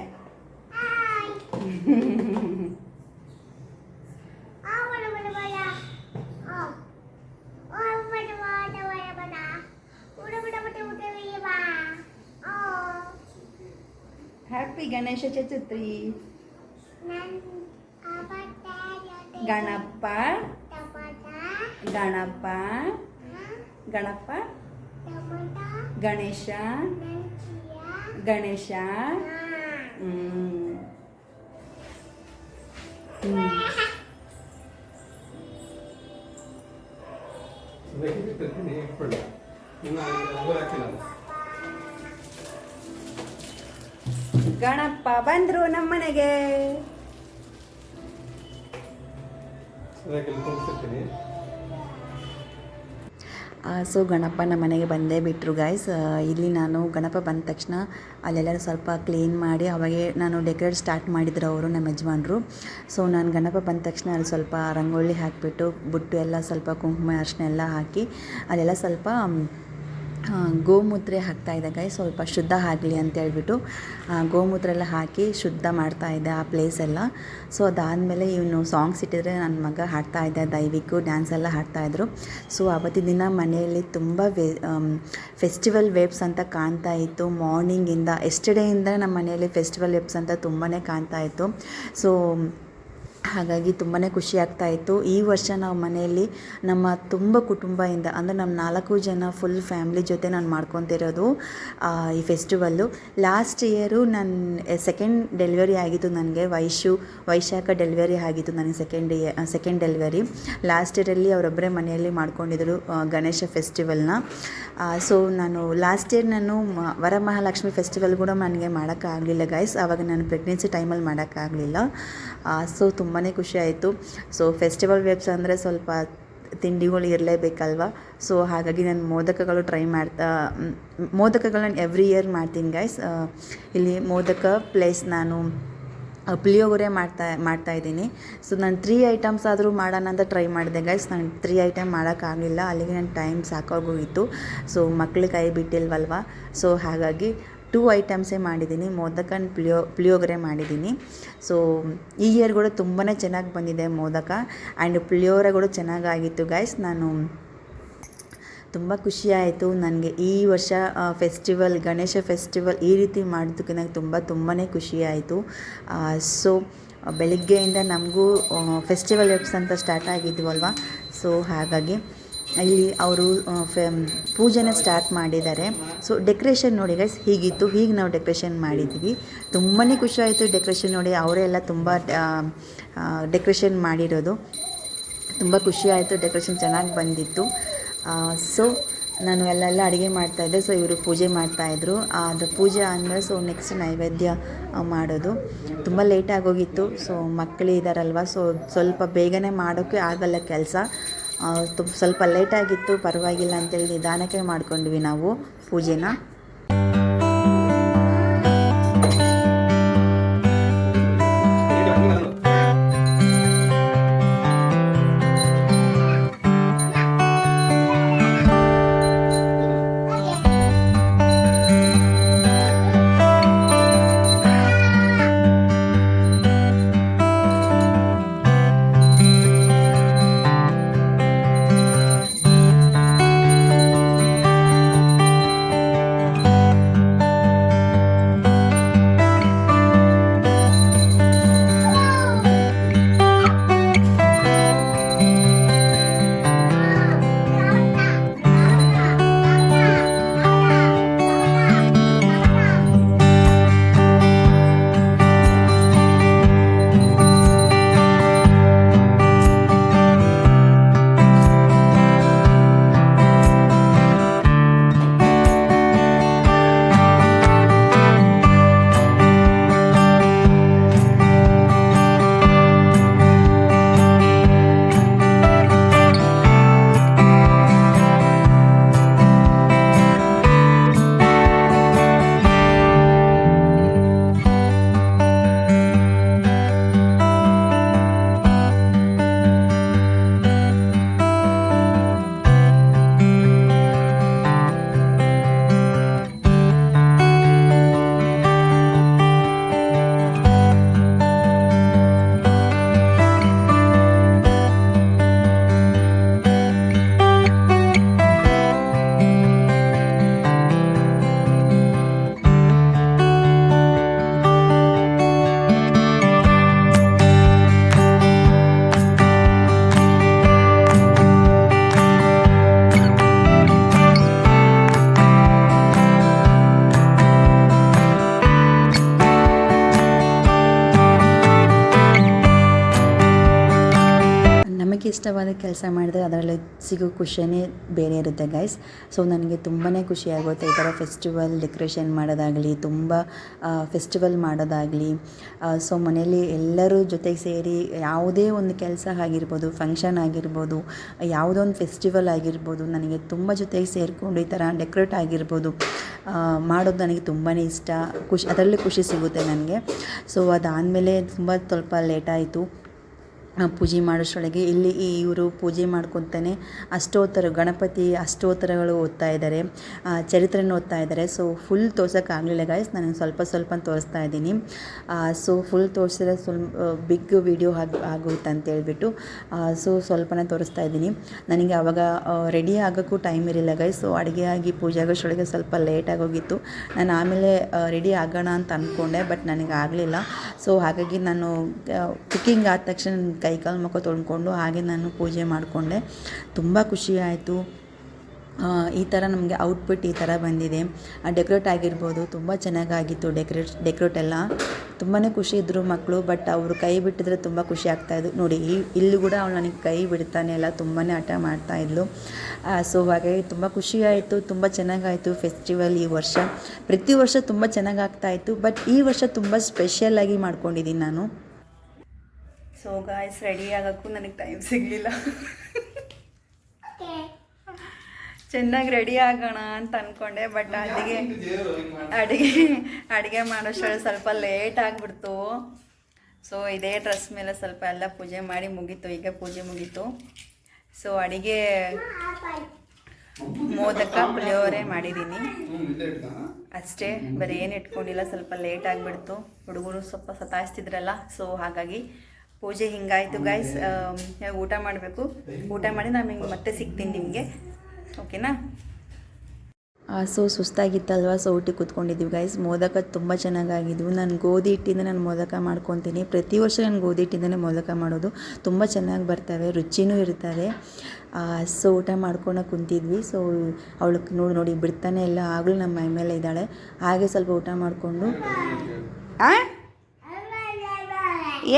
ಹ್ಯಾಪಿ ಗಣೇಶ ಚತುರ್ಥಿ. ಗಣಪ ಗಣಪ ಗಣಪ ಗಣೇಶ ಗಣೇಶ. ಗಣಪ ಬಂದ್ರು ನಮ್ಮನೆಗೆ. ಸೊ ಗಣಪ ನಮ್ಮ ಮನೆಗೆ ಬಂದೇ ಬಿಟ್ಟರು ಗೈಸ್. ಇಲ್ಲಿ ನಾನು ಗಣಪ ಬಂದ ತಕ್ಷಣ ಅಲ್ಲೆಲ್ಲ ಸ್ವಲ್ಪ ಕ್ಲೀನ್ ಮಾಡಿ ಅವಾಗೆ ನಾನು ಡೆಕೋರೇಟ್ ಸ್ಟಾರ್ಟ್ ಮಾಡಿದ್ರು ಅವರು ನಮ್ಮ ಯಜಮಾನ್ರು. ಸೊ ನಾನು ಗಣಪ ಬಂದ ತಕ್ಷಣ ಅಲ್ಲಿ ಸ್ವಲ್ಪ ರಂಗೋಲಿ ಹಾಕಿಬಿಟ್ಟು ಬುಟ್ಟು ಎಲ್ಲ ಸ್ವಲ್ಪ ಕುಂಕುಮ ಅರಿಶಿನ ಎಲ್ಲ ಹಾಕಿ ಅಲ್ಲೆಲ್ಲ ಸ್ವಲ್ಪ ಗೋಮೂತ್ರ ಹಾಕ್ತಾಯಿದ್ದೆ ಗೈ, ಸ್ವಲ್ಪ ಶುದ್ಧ ಆಗಲಿ ಅಂತೇಳ್ಬಿಟ್ಟು ಗೋಮೂತ್ರ ಎಲ್ಲ ಹಾಕಿ ಶುದ್ಧ ಮಾಡ್ತಾಯಿದ್ದೆ ಆ ಪ್ಲೇಸೆಲ್ಲ. ಸೊ ಅದಾದಮೇಲೆ ಇವನು ಸಾಂಗ್ಸ್ ಇಟ್ಟಿದ್ರೆ ನನ್ನ ಮಗ ಹಾಡ್ತಾಯಿದ್ದೆ, ದೈವಿಕು ಡ್ಯಾನ್ಸ್ ಎಲ್ಲ ಹಾಡ್ತಾಯಿದ್ರು. ಸೊ ಆವತ್ತಿನ ದಿನ ಮನೆಯಲ್ಲಿ ತುಂಬ ಫೆಸ್ಟಿವಲ್ ವೇಬ್ಸ್ ಅಂತ ಕಾಣ್ತಾ ಇತ್ತು. ಮಾರ್ನಿಂಗಿಂದ ಎಸ್ಟರ್ಡೇಯಿಂದ ನಮ್ಮ ಮನೆಯಲ್ಲಿ ಫೆಸ್ಟಿವಲ್ ವೇಬ್ಸ್ ಅಂತ ತುಂಬಾ ಕಾಣ್ತಾ ಇತ್ತು. ಸೊ ಹಾಗಾಗಿ ತುಂಬಾ ಖುಷಿ ಆಗ್ತಾಯಿತ್ತು. ಈ ವರ್ಷ ನಾವು ಮನೆಯಲ್ಲಿ ನಮ್ಮ ತುಂಬ ಕುಟುಂಬದಿಂದ ಅಂದರೆ ನಮ್ಮ 4 ಜನ ಫುಲ್ ಫ್ಯಾಮ್ಲಿ ಜೊತೆ ನಾನು ಮಾಡ್ಕೊತಿರೋದು ಈ ಫೆಸ್ಟಿವಲ್ಲು. ಲಾಸ್ಟ್ ಇಯರು ನನ್ನ ಸೆಕೆಂಡ್ ಡೆಲಿವರಿ ಆಗಿತ್ತು, ನನಗೆ ವೈಶಾಖ ಡೆಲಿವರಿ ಆಗಿತ್ತು ನನಗೆ ಸೆಕೆಂಡ್ ಡೆಲಿವರಿ. ಲಾಸ್ಟ್ ಇಯರಲ್ಲಿ ಅವರೊಬ್ಬರೇ ಮನೆಯಲ್ಲಿ ಮಾಡ್ಕೊಂಡಿದ್ರು ಗಣೇಶ ಫೆಸ್ಟಿವಲ್ನ. ಸೊ ನಾನು ಲಾಸ್ಟ್ ಇಯರ್ ನಾನು ವರಮಹಾಲಕ್ಷ್ಮಿ ಫೆಸ್ಟಿವಲ್ ಕೂಡ ನನಗೆ ಮಾಡೋಕ್ಕಾಗಲಿಲ್ಲ ಗೈಸ್, ಆವಾಗ ನಾನು ಪ್ರೆಗ್ನೆನ್ಸಿ ಟೈಮಲ್ಲಿ ಮಾಡೋಕ್ಕಾಗಲಿಲ್ಲ. ಸೊ ತುಂಬಾ ಖುಷಿ ಆಯಿತು. ಸೊ ಫೆಸ್ಟಿವಲ್ ವೇಬ್ಸ್ ಅಂದರೆ ಸ್ವಲ್ಪ ತಿಂಡಿಗಳು ಇರಲೇಬೇಕಲ್ವ. ಸೊ ಹಾಗಾಗಿ ನಾನು ಮೋದಕಗಳನ್ನ ಎವ್ರಿ ಇಯರ್ ಮಾಡ್ತೀನಿ ಗೈಸ್. ಇಲ್ಲಿ ಮೋದಕ ಪ್ಲಸ್ ನಾನು ಪುಳಿಯೋಗರೆ ಮಾಡ್ತಾಯಿದ್ದೀನಿ. ಸೊ ನಾನು 3 ಐಟಮ್ಸ್ ಆದರೂ ಮಾಡೋಣ ಅಂತ ಟ್ರೈ ಮಾಡಿದೆ ಗೈಸ್. ನಾನು 3 ಐಟಮ್ ಮಾಡೋಕ್ಕಾಗಲಿಲ್ಲ, ಅಲ್ಲಿಗೆ ನನ್ನ ಟೈಮ್ ಸಾಕಾಗೋಗಿತ್ತು. ಸೊ ಮಕ್ಳು ಕೈ ಬಿಟ್ಟಿಲ್ವಲ್ವ, ಸೊ ಹಾಗಾಗಿ 2 ಐಟಮ್ಸೇ ಮಾಡಿದ್ದೀನಿ, ಮೋದಕ ಆ್ಯಂಡ್ ಪುಳಿಯೋಗರೆ ಮಾಡಿದ್ದೀನಿ. ಸೊ ಈ ಇಯರ್ ಕೂಡ ತುಂಬಾ ಚೆನ್ನಾಗಿ ಬಂದಿದೆ ಮೋದಕ ಆ್ಯಂಡ್ ಪುಳಿಯೋಗರೆ ಕೂಡ ಚೆನ್ನಾಗಾಗಿತ್ತು ಗೈಸ್. ನಾನು ತುಂಬ ಖುಷಿಯಾಯಿತು ನನಗೆ ಈ ವರ್ಷ ಗಣೇಶ ಫೆಸ್ಟಿವಲ್ ಈ ರೀತಿ ಮಾಡೋದಕ್ಕೆ ನನಗೆ ತುಂಬಾ ಖುಷಿಯಾಯಿತು. ಸೊ ಬೆಳಗ್ಗೆಯಿಂದ ನಮಗೂ ಫೆಸ್ಟಿವಲ್ ವೆಬ್ಸ್ ಅಂತ ಸ್ಟಾರ್ಟ್ ಆಗಿದ್ವಲ್ವ. ಸೊ ಹಾಗಾಗಿ ಇಲ್ಲಿ ಅವರು ಪೂಜೆನ ಸ್ಟಾರ್ಟ್ ಮಾಡಿದ್ದಾರೆ. ಸೊ ಡೆಕೋರೇಷನ್ ನೋಡಿ ಗೈಸ್ ಹೀಗಿತ್ತು, ಹೀಗೆ ನಾವು ಡೆಕೋರೇಷನ್ ಮಾಡಿದ್ವಿ. ತುಂಬಾ ಖುಷಿಯಾಯಿತು ಡೆಕೋರೇಷನ್ ನೋಡಿ, ಅವರೇ ಎಲ್ಲ ತುಂಬ ಡೆಕೋರೇಷನ್ ಮಾಡಿರೋದು. ತುಂಬ ಖುಷಿಯಾಯಿತು, ಡೆಕೋರೇಷನ್ ಚೆನ್ನಾಗಿ ಬಂದಿತ್ತು. ಸೊ ನಾನು ಅಲ್ಲೆಲ್ಲ ಅಡುಗೆ ಮಾಡ್ತಾಯಿದ್ದೆ. ಸೊ ಇವರು ಪೂಜೆ ಮಾಡ್ತಾಯಿದ್ರು. ಅದು ಪೂಜೆ ಆದಮೇಲೆ ಸೊ ನೆಕ್ಸ್ಟ್ ನೈವೇದ್ಯ ಮಾಡೋದು. ತುಂಬ ಲೇಟ್ ಆಗೋಗಿತ್ತು. ಸೊ ಮಕ್ಕಳು ಇದ್ದಾರಲ್ವ, ಸೊ ಸ್ವಲ್ಪ ಬೇಗನೆ ಮಾಡೋಕ್ಕೆ ಆಗಲ್ಲ ಕೆಲಸ. ಸ್ವಲ್ಪ ಲೇಟಾಗಿತ್ತು, ಪರವಾಗಿಲ್ಲ ಅಂತೇಳಿ ನಿಧಾನಕ್ಕೆ ಮಾಡ್ಕೊಂಡ್ವಿ ನಾವು ಪೂಜೆನ. ಇಷ್ಟವಾದ ಕೆಲಸ ಮಾಡಿದ್ರೆ ಅದರಲ್ಲಿ ಸಿಗೋ ಖುಷಿಯೇ ಬೇರೆ ಇರುತ್ತೆ ಗೈಸ್. ಸೊ ನನಗೆ ತುಂಬಾ ಖುಷಿಯಾಗುತ್ತೆ ಈ ಥರ ಫೆಸ್ಟಿವಲ್ ಡೆಕೋರೇಷನ್ ಮಾಡೋದಾಗಲಿ, ತುಂಬ ಫೆಸ್ಟಿವಲ್ ಮಾಡೋದಾಗಲಿ. ಸೊ ಮನೇಲಿ ಎಲ್ಲರೂ ಜೊತೆಗೆ ಸೇರಿ ಯಾವುದೇ ಒಂದು ಕೆಲಸ ಆಗಿರ್ಬೋದು, ಫಂಕ್ಷನ್ ಆಗಿರ್ಬೋದು, ಯಾವುದೋ ಒಂದು ಫೆಸ್ಟಿವಲ್ ಆಗಿರ್ಬೋದು, ನನಗೆ ತುಂಬ ಜೊತೆಗೆ ಸೇರಿಕೊಂಡು ಈ ಥರ ಡೆಕೋರೇಟ್ ಆಗಿರ್ಬೋದು ಮಾಡೋದು ನನಗೆ ತುಂಬಾ ಇಷ್ಟ. ಅದರಲ್ಲಿ ಖುಷಿ ಸಿಗುತ್ತೆ ನನಗೆ. ಸೊ ಅದಾದಮೇಲೆ ಸ್ವಲ್ಪ ಲೇಟಾಯಿತು ಪೂಜೆ ಮಾಡೋಷ್ಟರೊಳಗೆ. ಇಲ್ಲಿ ಇವರು ಪೂಜೆ ಮಾಡ್ಕೊತಾನೆ ಗಣಪತಿ ಅಷ್ಟೋತ್ತರಗಳು ಓದ್ತಾ ಇದ್ದಾರೆ, ಚರಿತ್ರೆನ ಓದ್ತಾ ಇದ್ದಾರೆ. ಸೊ ಫುಲ್ ತೋರ್ಸೋಕ್ಕಾಗಲಿಲ್ಲ ಗೈಸ್, ನನಗೆ ಸ್ವಲ್ಪ ತೋರಿಸ್ತಾ ಇದ್ದೀನಿ. ಸೊ ಫುಲ್ ತೋರಿಸಿದ್ರೆ ಬಿಗ್ ವಿಡಿಯೋ ಆಗುತ್ತೆ ಅಂತೇಳ್ಬಿಟ್ಟು ಸ್ವಲ್ಪನೇ ತೋರಿಸ್ತಾ ಇದ್ದೀನಿ. ನನಗೆ ಆವಾಗ ರೆಡಿ ಆಗೋಕ್ಕೂ ಟೈಮ್ ಇರಲಿಲ್ಲ ಗೈಸ್. ಸೊ ಅಡುಗೆ ಆಗಿ ಪೂಜೆ ಆಗೋಷ್ಟರೊಳಗೆ ಸ್ವಲ್ಪ ಲೇಟಾಗಿ ಹೋಗಿತ್ತು. ನಾನು ಆಮೇಲೆ ರೆಡಿ ಆಗೋಣ ಅಂತ ಅಂದ್ಕೊಂಡೆ, ಬಟ್ ನನಗೆ ಆಗಲಿಲ್ಲ. ಸೊ ಹಾಗಾಗಿ ನಾನು ಕುಕ್ಕಿಂಗ್ ಆದ ತಕ್ಷಣ ಕೈ ಕಾಲು ಮುಖ ತೊಳ್ಕೊಂಡು ಹಾಗೆ ನಾನು ಪೂಜೆ ಮಾಡಿಕೊಂಡೆ. ತುಂಬ ಖುಷಿ ಆಯಿತು. ಈ ಥರ ನಮಗೆ ಔಟ್ಪುಟ್ ಈ ಥರ ಬಂದಿದೆ. ಡೆಕೋರೇಟ್ ಆಗಿರ್ಬೋದು, ತುಂಬ ಚೆನ್ನಾಗಾಗಿತ್ತು. ಡೆಕೋರೇಟ್ ಎಲ್ಲ ತುಂಬಾ ಖುಷಿ ಇದ್ದರು ಮಕ್ಕಳು. ಬಟ್ ಅವರು ಕೈ ಬಿಟ್ಟಿದ್ರೆ ತುಂಬ ಖುಷಿ ಆಗ್ತಾಯಿದ್ದು ನೋಡಿ. ಇಲ್ಲೂ ಕೂಡ ಅವಳು ನನಗೆ ಕೈ ಬಿಡ್ತಾನೆ ಇಲ್ಲ, ತುಂಬಾ ಹಠ ಮಾಡ್ತಾಯಿದ್ಲು. ಸೊ ಹಾಗಾಗಿ ತುಂಬ ಖುಷಿ ಆಯಿತು, ತುಂಬ ಚೆನ್ನಾಗಾಯಿತು ಫೆಸ್ಟಿವಲ್ ಈ ವರ್ಷ. ಪ್ರತಿ ವರ್ಷ ತುಂಬ ಚೆನ್ನಾಗಾಗ್ತಾಯಿತ್ತು, ಬಟ್ ಈ ವರ್ಷ ತುಂಬ ಸ್ಪೆಷಲಾಗಿ ಮಾಡ್ಕೊಂಡಿದ್ದೀನಿ ನಾನು. ಸೊ ಗಾಯ್ಸ್, ರೆಡಿ ಆಗೋಕ್ಕೂ ನನಗೆ ಟೈಮ್ ಸಿಗಲಿಲ್ಲ. ಚೆನ್ನಾಗಿ ರೆಡಿ ಆಗೋಣ ಅಂತ ಅಂದ್ಕೊಂಡೆ, ಬಟ್ ಅಡುಗೆ ಮಾಡೋಷ್ಟರಲ್ಲಿ ಸ್ವಲ್ಪ ಲೇಟ್ ಆಗಿಬಿಡ್ತು. ಸೊ ಇದೇ ಡ್ರೆಸ್ ಮೇಲೆ ಸ್ವಲ್ಪ ಎಲ್ಲ ಪೂಜೆ ಮಾಡಿ ಮುಗೀತು. ಈಗ ಪೂಜೆ ಮುಗೀತು. ಸೊ ಅಡುಗೆ ಮೋದಕ ಪುಳಿಯೋಗರೆ ಮಾಡಿದ್ದೀನಿ ಅಷ್ಟೇ, ಬರೀ ಏನು ಇಟ್ಕೊಂಡಿಲ್ಲ. ಸ್ವಲ್ಪ ಲೇಟ್ ಆಗಿಬಿಡ್ತು, ಹುಡುಗರು ಸ್ವಲ್ಪ ಸತಾಯಿಸ್ತಿದ್ರಲ್ಲ. ಸೊ ಹಾಗಾಗಿ ಪೂಜೆ ಹಿಂಗಾಯಿತು ಗೈಸ್. ಊಟ ಮಾಡಬೇಕು. ಊಟ ಮಾಡಿ ನಾನು ಹಿಂಗೆ ಮತ್ತೆ ಸಿಗ್ತೀನಿ ನಿಮಗೆ, ಓಕೆನಾ? ಸೊ ಸುಸ್ತಾಗಿತ್ತಲ್ವ, ಸೊ ಊಟಕ್ಕೆ ಕೂತ್ಕೊಂಡಿದ್ದೀವಿ ಗೈಸ್. ಮೋದಕ ತುಂಬ ಚೆನ್ನಾಗಾಗಿದ್ವು. ನಾನು ಗೋಧಿ ಹಿಟ್ಟಿಂದ ನಾನು ಮೋದಕ ಮಾಡ್ಕೊತೀನಿ. ಪ್ರತಿ ವರ್ಷ ನಾನು ಗೋಧಿ ಹಿಟ್ಟಿಂದನೇ ಮೋದಕ ಮಾಡೋದು. ತುಂಬ ಚೆನ್ನಾಗಿ ಬರ್ತವೆ, ರುಚಿನೂ ಇರ್ತವೆ. ಸೊ ಊಟ ಮಾಡ್ಕೊಂಡು ಕುಂತಿದ್ವಿ. ಸೊ ಅವಳಿಗೆ ನೋಡಿ ಬಿಡ್ತಾನೆ ಇಲ್ಲ, ಆಗಲೂ ನಮ್ಮ ಮೈ ಮೇಲೆ ಇದ್ದಾಳೆ. ಹಾಗೆ ಸ್ವಲ್ಪ ಊಟ ಮಾಡಿಕೊಂಡು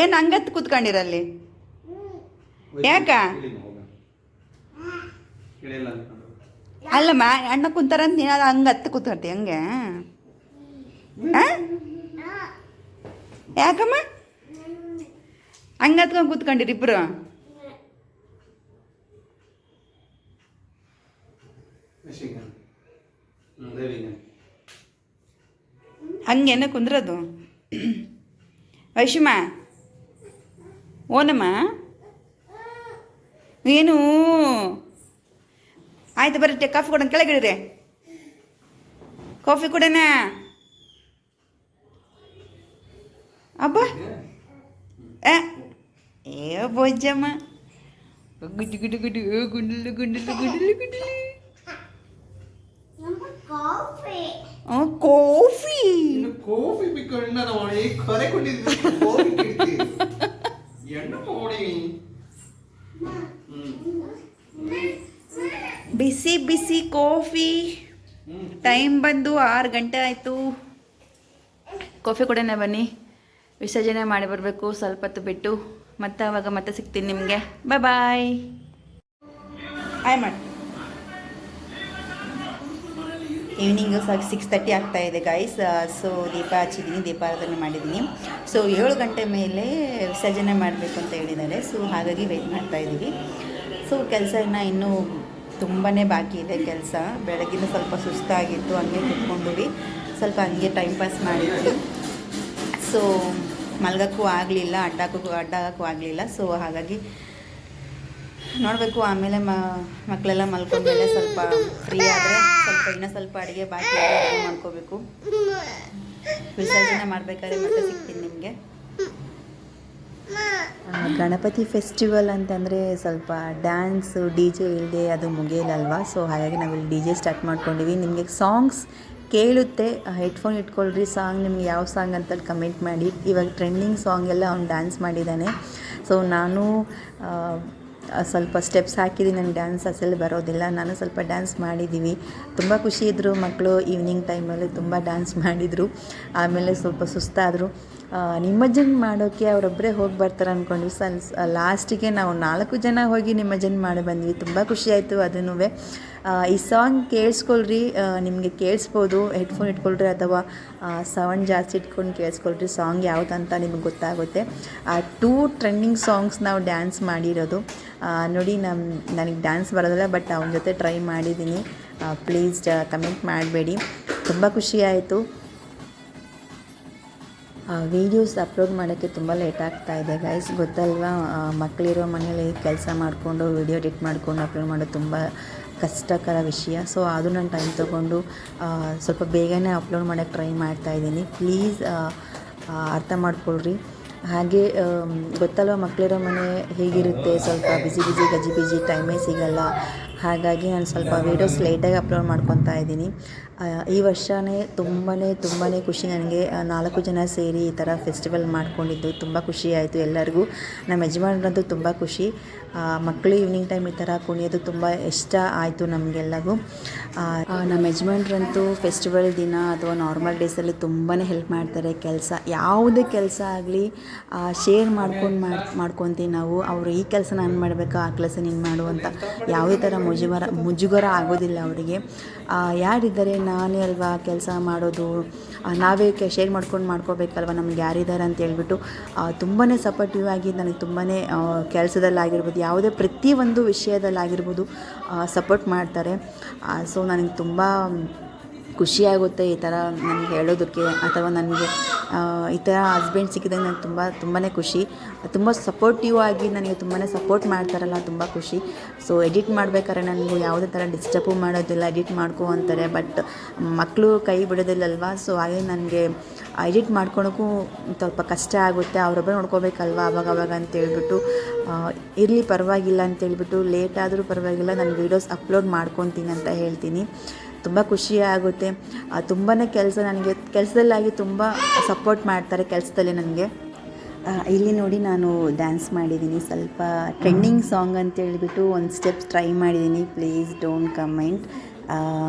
ಏನು ಹಂಗತ್ತು ಕೂತ್ಕೊಂಡಿರಲ್ಲಿ ಯಾಕ? ಅಲ್ಲಮ್ಮ, ಅಣ್ಣ ಕುಂತಾರಂತ ನೀನು ಅದು ಹಂಗೆ ಹತ್ತು ಕೂತ್ಕೊಳ್ತಿ ಹಂಗೆ? ಯಾಕಮ್ಮ ಹಂಗೆ ಹತ್ಕೊಂಡು ಕೂತ್ಕೊಂಡಿರಿ ಇಬ್ಬರು? ಹಂಗೇನ ಕುಂದ್ರದು? ವೈಶುಮ, ಓನಮ್ಮ, ಏನು ಆಯ್ತು ಬರ್ರಿ, ಕಾಫಿ ಕೊಡೋಣ, ಕೆಳಗಿಡ್ರಿ. ಕಾಫಿ ಕೊಡೋಣ. ಅಬ್ಬ ಏ ಬೊಜ್ಜಮ್ಮ, ಗುಡ್ಡು ಗುಡ್ಡು ಗುಡ್ಡು ಗುಂಡಲು ಗುಂಡಲು ಗುಂಡಲು ಗುಂಡಲು. ಕಾಫಿ ಬಿಸಿ ಬಿಸಿ ಕಾಫಿ. ಟೈಮ್ ಬಂದು 6 ಗಂಟೆ ಆಯಿತು. ಕಾಫಿ ಕೊಡೋಣ ಬನ್ನಿ, ವಿಸರ್ಜನೆ ಮಾಡಿ ಬರಬೇಕು ಸ್ವಲ್ಪ ಹೊತ್ತು ಬಿಟ್ಟು. ಮತ್ತೆ ಆವಾಗ ಮತ್ತೆ ಸಿಗ್ತೀನಿ ನಿಮಗೆ. ಬಾಯ್ ಬಾಯ್. ಮಾಡಿ ಈವ್ನಿಂಗು 6:30 ಆಗ್ತಾಯಿದೆ ಗೈಸ್. ಸೊ ದೀಪ ಹಚ್ಚಿದ್ದೀನಿ, ದೀಪಾರಾಧನೆ ಮಾಡಿದ್ದೀನಿ. ಸೊ 7 ಗಂಟೆ ಮೇಲೆ ವಿಸರ್ಜನೆ ಮಾಡಬೇಕು ಅಂತ ಹೇಳಿದ್ದಾರೆ. ಸೊ ಹಾಗಾಗಿ ವೆಯ್ಟ್ ಮಾಡ್ತಾಯಿದ್ದೀವಿ. ಸೊ ಕೆಲಸ ಇನ್ನೂ ತುಂಬಾ ಬಾಕಿ ಇದೆ ಕೆಲಸ. ಬೆಳಗಿನ ಸ್ವಲ್ಪ ಸುಸ್ತಾಗಿತ್ತು, ಹಂಗೆ ಕುತ್ಕೊಂಡ್ವಿ, ಸ್ವಲ್ಪ ಹಂಗೆ ಟೈಮ್ ಪಾಸ್ ಮಾಡಿದ್ವಿ. ಸೊ ಮಲ್ಗೋಕ್ಕೂ ಆಗಲಿಲ್ಲ, ಅಡ್ಡಾಗೋಕ್ಕೂ ಆಗಲಿಲ್ಲ. ಸೊ ಹಾಗಾಗಿ ನೋಡಬೇಕು. ಆಮೇಲೆ ಮಕ್ಕಳೆಲ್ಲ ಮಲ್ಕೊಂಡ್ಮೇಲೆ ಸ್ವಲ್ಪ ಫ್ರೀ ಆದರೆ ಇನ್ನೂ ಸ್ವಲ್ಪ ಅಡುಗೆ ಬಾಕಿ ಅಡುಗೆ ಮಾಡ್ಕೋಬೇಕು. ವಿಸರ್ಜನೆ ಮಾಡಬೇಕಾದ್ರೆ ಮತ್ತೆ ಸಿಗ್ತೀನಿ ನಿಮಗೆ. ಗಣಪತಿ ಫೆಸ್ಟಿವಲ್ ಅಂತಂದರೆ ಸ್ವಲ್ಪ ಡ್ಯಾನ್ಸು DJ ಇಲ್ಲದೆ ಅದು ಮುಗಿಯಲ್ಲಲ್ವ. ಸೊ ಹಾಗಾಗಿ ನಾವಿಲ್ಲಿ DJ ಸ್ಟಾರ್ಟ್ ಮಾಡ್ಕೊಂಡಿವಿ. ನಿಮಗೆ ಸಾಂಗ್ಸ್ ಕೇಳುತ್ತೆ, ಹೆಡ್ಫೋನ್ ಇಟ್ಕೊಳ್ರಿ. ಸಾಂಗ್ ನಿಮ್ಗೆ ಯಾವ ಸಾಂಗ್ ಅಂತ ಕಮೆಂಟ್ ಮಾಡಿ. ಇವಾಗ ಟ್ರೆಂಡಿಂಗ್ ಸಾಂಗ್ ಎಲ್ಲ ಅವ್ನು ಡ್ಯಾನ್ಸ್ ಮಾಡಿದ್ದಾನೆ. ಸೊ ನಾನು ಸ್ವಲ್ಪ ಸ್ಟೆಪ್ಸ್ ಹಾಕಿದ್ದೀನಿ. ನನಗೆ ಡ್ಯಾನ್ಸ್ ಅಸಲು ಬರೋದಿಲ್ಲ, ನಾನು ಸ್ವಲ್ಪ ಡ್ಯಾನ್ಸ್ ಮಾಡಿದ್ದೀವಿ. ತುಂಬ ಖುಷಿ ಇದ್ದರು ಮಕ್ಕಳು. ಈವ್ನಿಂಗ್ ಟೈಮಲ್ಲಿ ತುಂಬ ಡ್ಯಾನ್ಸ್ ಮಾಡಿದರು. ಆಮೇಲೆ ಸ್ವಲ್ಪ ಸುಸ್ತಾದರು. ನಿಮಜ್ಜನ ಮಾಡೋಕ್ಕೆ ಅವರೊಬ್ಬರೇ ಹೋಗಿ ಬರ್ತಾರೆ ಅಂದ್ಕೊಂಡ್ವಿ. ಲಾಸ್ಟಿಗೆ ನಾವು 4 ಜನ ಹೋಗಿ ನಿಮಜ್ಜನ ಮಾಡಿ ಬಂದ್ವಿ. ತುಂಬ ಖುಷಿಯಾಯಿತು ಅದನ್ನೂ. ಈ ಸಾಂಗ್ ಕೇಳಿಸ್ಕೊಳ್ರಿ, ನಿಮಗೆ ಕೇಳಿಸ್ಬೋದು. ಹೆಡ್ಫೋನ್ ಇಟ್ಕೊಳ್ರಿ ಅಥವಾ ಸೌಂಡ್ ಜಾಸ್ತಿ ಇಟ್ಕೊಂಡು ಕೇಳಿಸ್ಕೊಳ್ರಿ. ಸಾಂಗ್ ಯಾವುದಂತ ನಿಮಗೆ ಗೊತ್ತಾಗುತ್ತೆ. 2 ಟ್ರೆಂಡಿಂಗ್ ಸಾಂಗ್ಸ್ ನಾವು ಡ್ಯಾನ್ಸ್ ಮಾಡಿರೋದು ನೋಡಿ. ನನಗೆ ಡ್ಯಾನ್ಸ್ ಬರೋದಿಲ್ಲ, ಬಟ್ ಅವನ ಜೊತೆ ಟ್ರೈ ಮಾಡಿದ್ದೀನಿ. ಪ್ಲೀಸ್ ಕಮೆಂಟ್ ಮಾಡಬೇಡಿ. ತುಂಬ ಖುಷಿಯಾಯಿತು. ವೀಡಿಯೋಸ್ ಅಪ್ಲೋಡ್ ಮಾಡೋಕ್ಕೆ ತುಂಬ ಲೇಟ್ ಆಗ್ತಾಯಿದೆ ಗೈಸ್, ಗೊತ್ತಲ್ವಾ. ಮಕ್ಕಳಿರೋ ಮನೇಲಿ ಕೆಲಸ ಮಾಡಿಕೊಂಡು ವೀಡಿಯೋ ಎಡಿಟ್ ಮಾಡಿಕೊಂಡು ಅಪ್ಲೋಡ್ ಮಾಡೋದು ತುಂಬ ಕಷ್ಟಕರ ವಿಷಯ. ಸೊ ಅದು ನಾನು ಟೈಮ್ ತೊಗೊಂಡು ಸ್ವಲ್ಪ ಬೇಗನೆ ಅಪ್ಲೋಡ್ ಮಾಡೋಕ್ಕೆ ಟ್ರೈ ಮಾಡ್ತಾಯಿದ್ದೀನಿ. ಪ್ಲೀಸ್ ಅರ್ಥ ಮಾಡ್ಕೊಳ್ರಿ. ಹಾಗೆ ಗೊತ್ತಲ್ವ, ಮಕ್ಕಳಿರೋ ಮನೆ ಹೇಗಿರುತ್ತೆ, ಸ್ವಲ್ಪ ಬಿಸಿ ಗಜಿಬಿಜಿ, ಟೈಮೇ ಸಿಗಲ್ಲ. ಹಾಗಾಗಿ ನಾನು ಸ್ವಲ್ಪ ವೀಡಿಯೋಸ್ ಲೇಟಾಗಿ ಅಪ್ಲೋಡ್ ಮಾಡ್ಕೊತಾ ಇದ್ದೀನಿ. ಈ ವರ್ಷವೇ ತುಂಬಾ ಖುಷಿ ನನಗೆ. 4 ಜನ ಸೇರಿ ಈ ಥರ ಫೆಸ್ಟಿವಲ್ ಮಾಡ್ಕೊಂಡಿದ್ದು ತುಂಬ ಖುಷಿಯಾಯಿತು ಎಲ್ಲರಿಗೂ. ನಮ್ಮ ಯಜಮಾನ್ರಂತೂ ತುಂಬ ಖುಷಿ. ಮಕ್ಕಳು ಈವ್ನಿಂಗ್ ಟೈಮ್ ಈ ಥರ ಕುಣಿಯೋದು ತುಂಬ ಇಷ್ಟ ಆಯಿತು ನಮಗೆಲ್ಲಗೂ. ನಮ್ಮ ಯಜಮಾನ್ರಂತೂ ಫೆಸ್ಟಿವಲ್ ದಿನ ಅಥವಾ ನಾರ್ಮಲ್ ಡೇಸಲ್ಲಿ ತುಂಬಾ ಹೆಲ್ಪ್ ಮಾಡ್ತಾರೆ. ಯಾವುದೇ ಕೆಲಸ ಆಗಲಿ ಶೇರ್ ಮಾಡ್ಕೊತೀವಿ ನಾವು. ಅವರು ಈ ಕೆಲಸ ನಾನು ಮಾಡಬೇಕಾ, ಆ ಕೆಲಸ ನೀನು ಮಾಡು ಅಂತ ಯಾವುದೇ ಥರ ಮುಜುಗರ ಆಗೋದಿಲ್ಲ ಅವರಿಗೆ. ಯಾರಿದ್ದಾರೆ, ನಾನೇ ಅಲ್ವಾ ಕೆಲಸ ಮಾಡೋದು, ನಾವೇ ಶೇರ್ ಮಾಡ್ಕೋಬೇಕಲ್ವ, ನಮ್ಗೆ ಯಾರಿದ್ದಾರೆ ಅಂತ ಹೇಳ್ಬಿಟ್ಟು ತುಂಬಾ ಸಪೋರ್ಟಿವ್ ಆಗಿ ನನಗೆ ತುಂಬಾ ಕೆಲಸದಲ್ಲಾಗಿರ್ಬೋದು, ಯಾವುದೇ ಪ್ರತಿಯೊಂದು ವಿಷಯದಲ್ಲಾಗಿರ್ಬೋದು ಸಪೋರ್ಟ್ ಮಾಡ್ತಾರೆ. ಸೊ ನನಗೆ ತುಂಬ ಖುಷಿಯಾಗುತ್ತೆ ಈ ಥರ ನನಗೆ ಹೇಳೋದಕ್ಕೆ, ಅಥವಾ ನನಗೆ ಈ ಥರ ಹಸ್ಬೆಂಡ್ ಸಿಕ್ಕಿದಾಗ ನನಗೆ ತುಂಬಾ ಖುಷಿ. ತುಂಬ ಸಪೋರ್ಟಿವ್ ಆಗಿ ನನಗೆ ತುಂಬಾ ಸಪೋರ್ಟ್ ಮಾಡ್ತಾರಲ್ಲ, ತುಂಬ ಖುಷಿ. ಸೊ ಎಡಿಟ್ ಮಾಡಬೇಕಾದ್ರೆ ನನಗೂ ಯಾವುದೇ ಥರ ಡಿಸ್ಟರ್ಬು ಮಾಡೋದಿಲ್ಲ, ಎಡಿಟ್ ಮಾಡ್ಕೊ ಅಂತಾರೆ. ಬಟ್ ಮಕ್ಕಳು ಕೈ ಬಿಡೋದಿಲ್ಲಲ್ವ, ಸೊ ಹಾಗೆ ನನಗೆ ಎಡಿಟ್ ಮಾಡ್ಕೊಳಕ್ಕೂ ಸ್ವಲ್ಪ ಕಷ್ಟ ಆಗುತ್ತೆ. ಅವರೊಬ್ಬರು ನೋಡ್ಕೋಬೇಕಲ್ವ ಅವಾಗ ಅಂತೇಳ್ಬಿಟ್ಟು, ಇರಲಿ ಪರವಾಗಿಲ್ಲ ಅಂತೇಳ್ಬಿಟ್ಟು ಲೇಟ್ ಆದರೂ ಪರವಾಗಿಲ್ಲ, ನಾನು ವೀಡಿಯೋಸ್ ಅಪ್ಲೋಡ್ ಮಾಡ್ಕೊತೀನಿ ಅಂತ ಹೇಳ್ತೀನಿ. ತುಂಬ ಖುಷಿಯಾಗುತ್ತೆ. ತುಂಬಾ ನನಗೆ ಕೆಲಸದಲ್ಲಾಗಿ ತುಂಬ ಸಪೋರ್ಟ್ ಮಾಡ್ತಾರೆ ಕೆಲಸದಲ್ಲಿ ನನಗೆ. ಇಲ್ಲಿ ನೋಡಿ, ನಾನು ಡ್ಯಾನ್ಸ್ ಮಾಡಿದ್ದೀನಿ. ಸ್ವಲ್ಪ ಟ್ರೆಂಡಿಂಗ್ ಸಾಂಗ್ ಅಂತೇಳಿಬಿಟ್ಟು ಒಂದು ಸ್ಟೆಪ್ಸ್ ಟ್ರೈ ಮಾಡಿದ್ದೀನಿ. Please don't comment.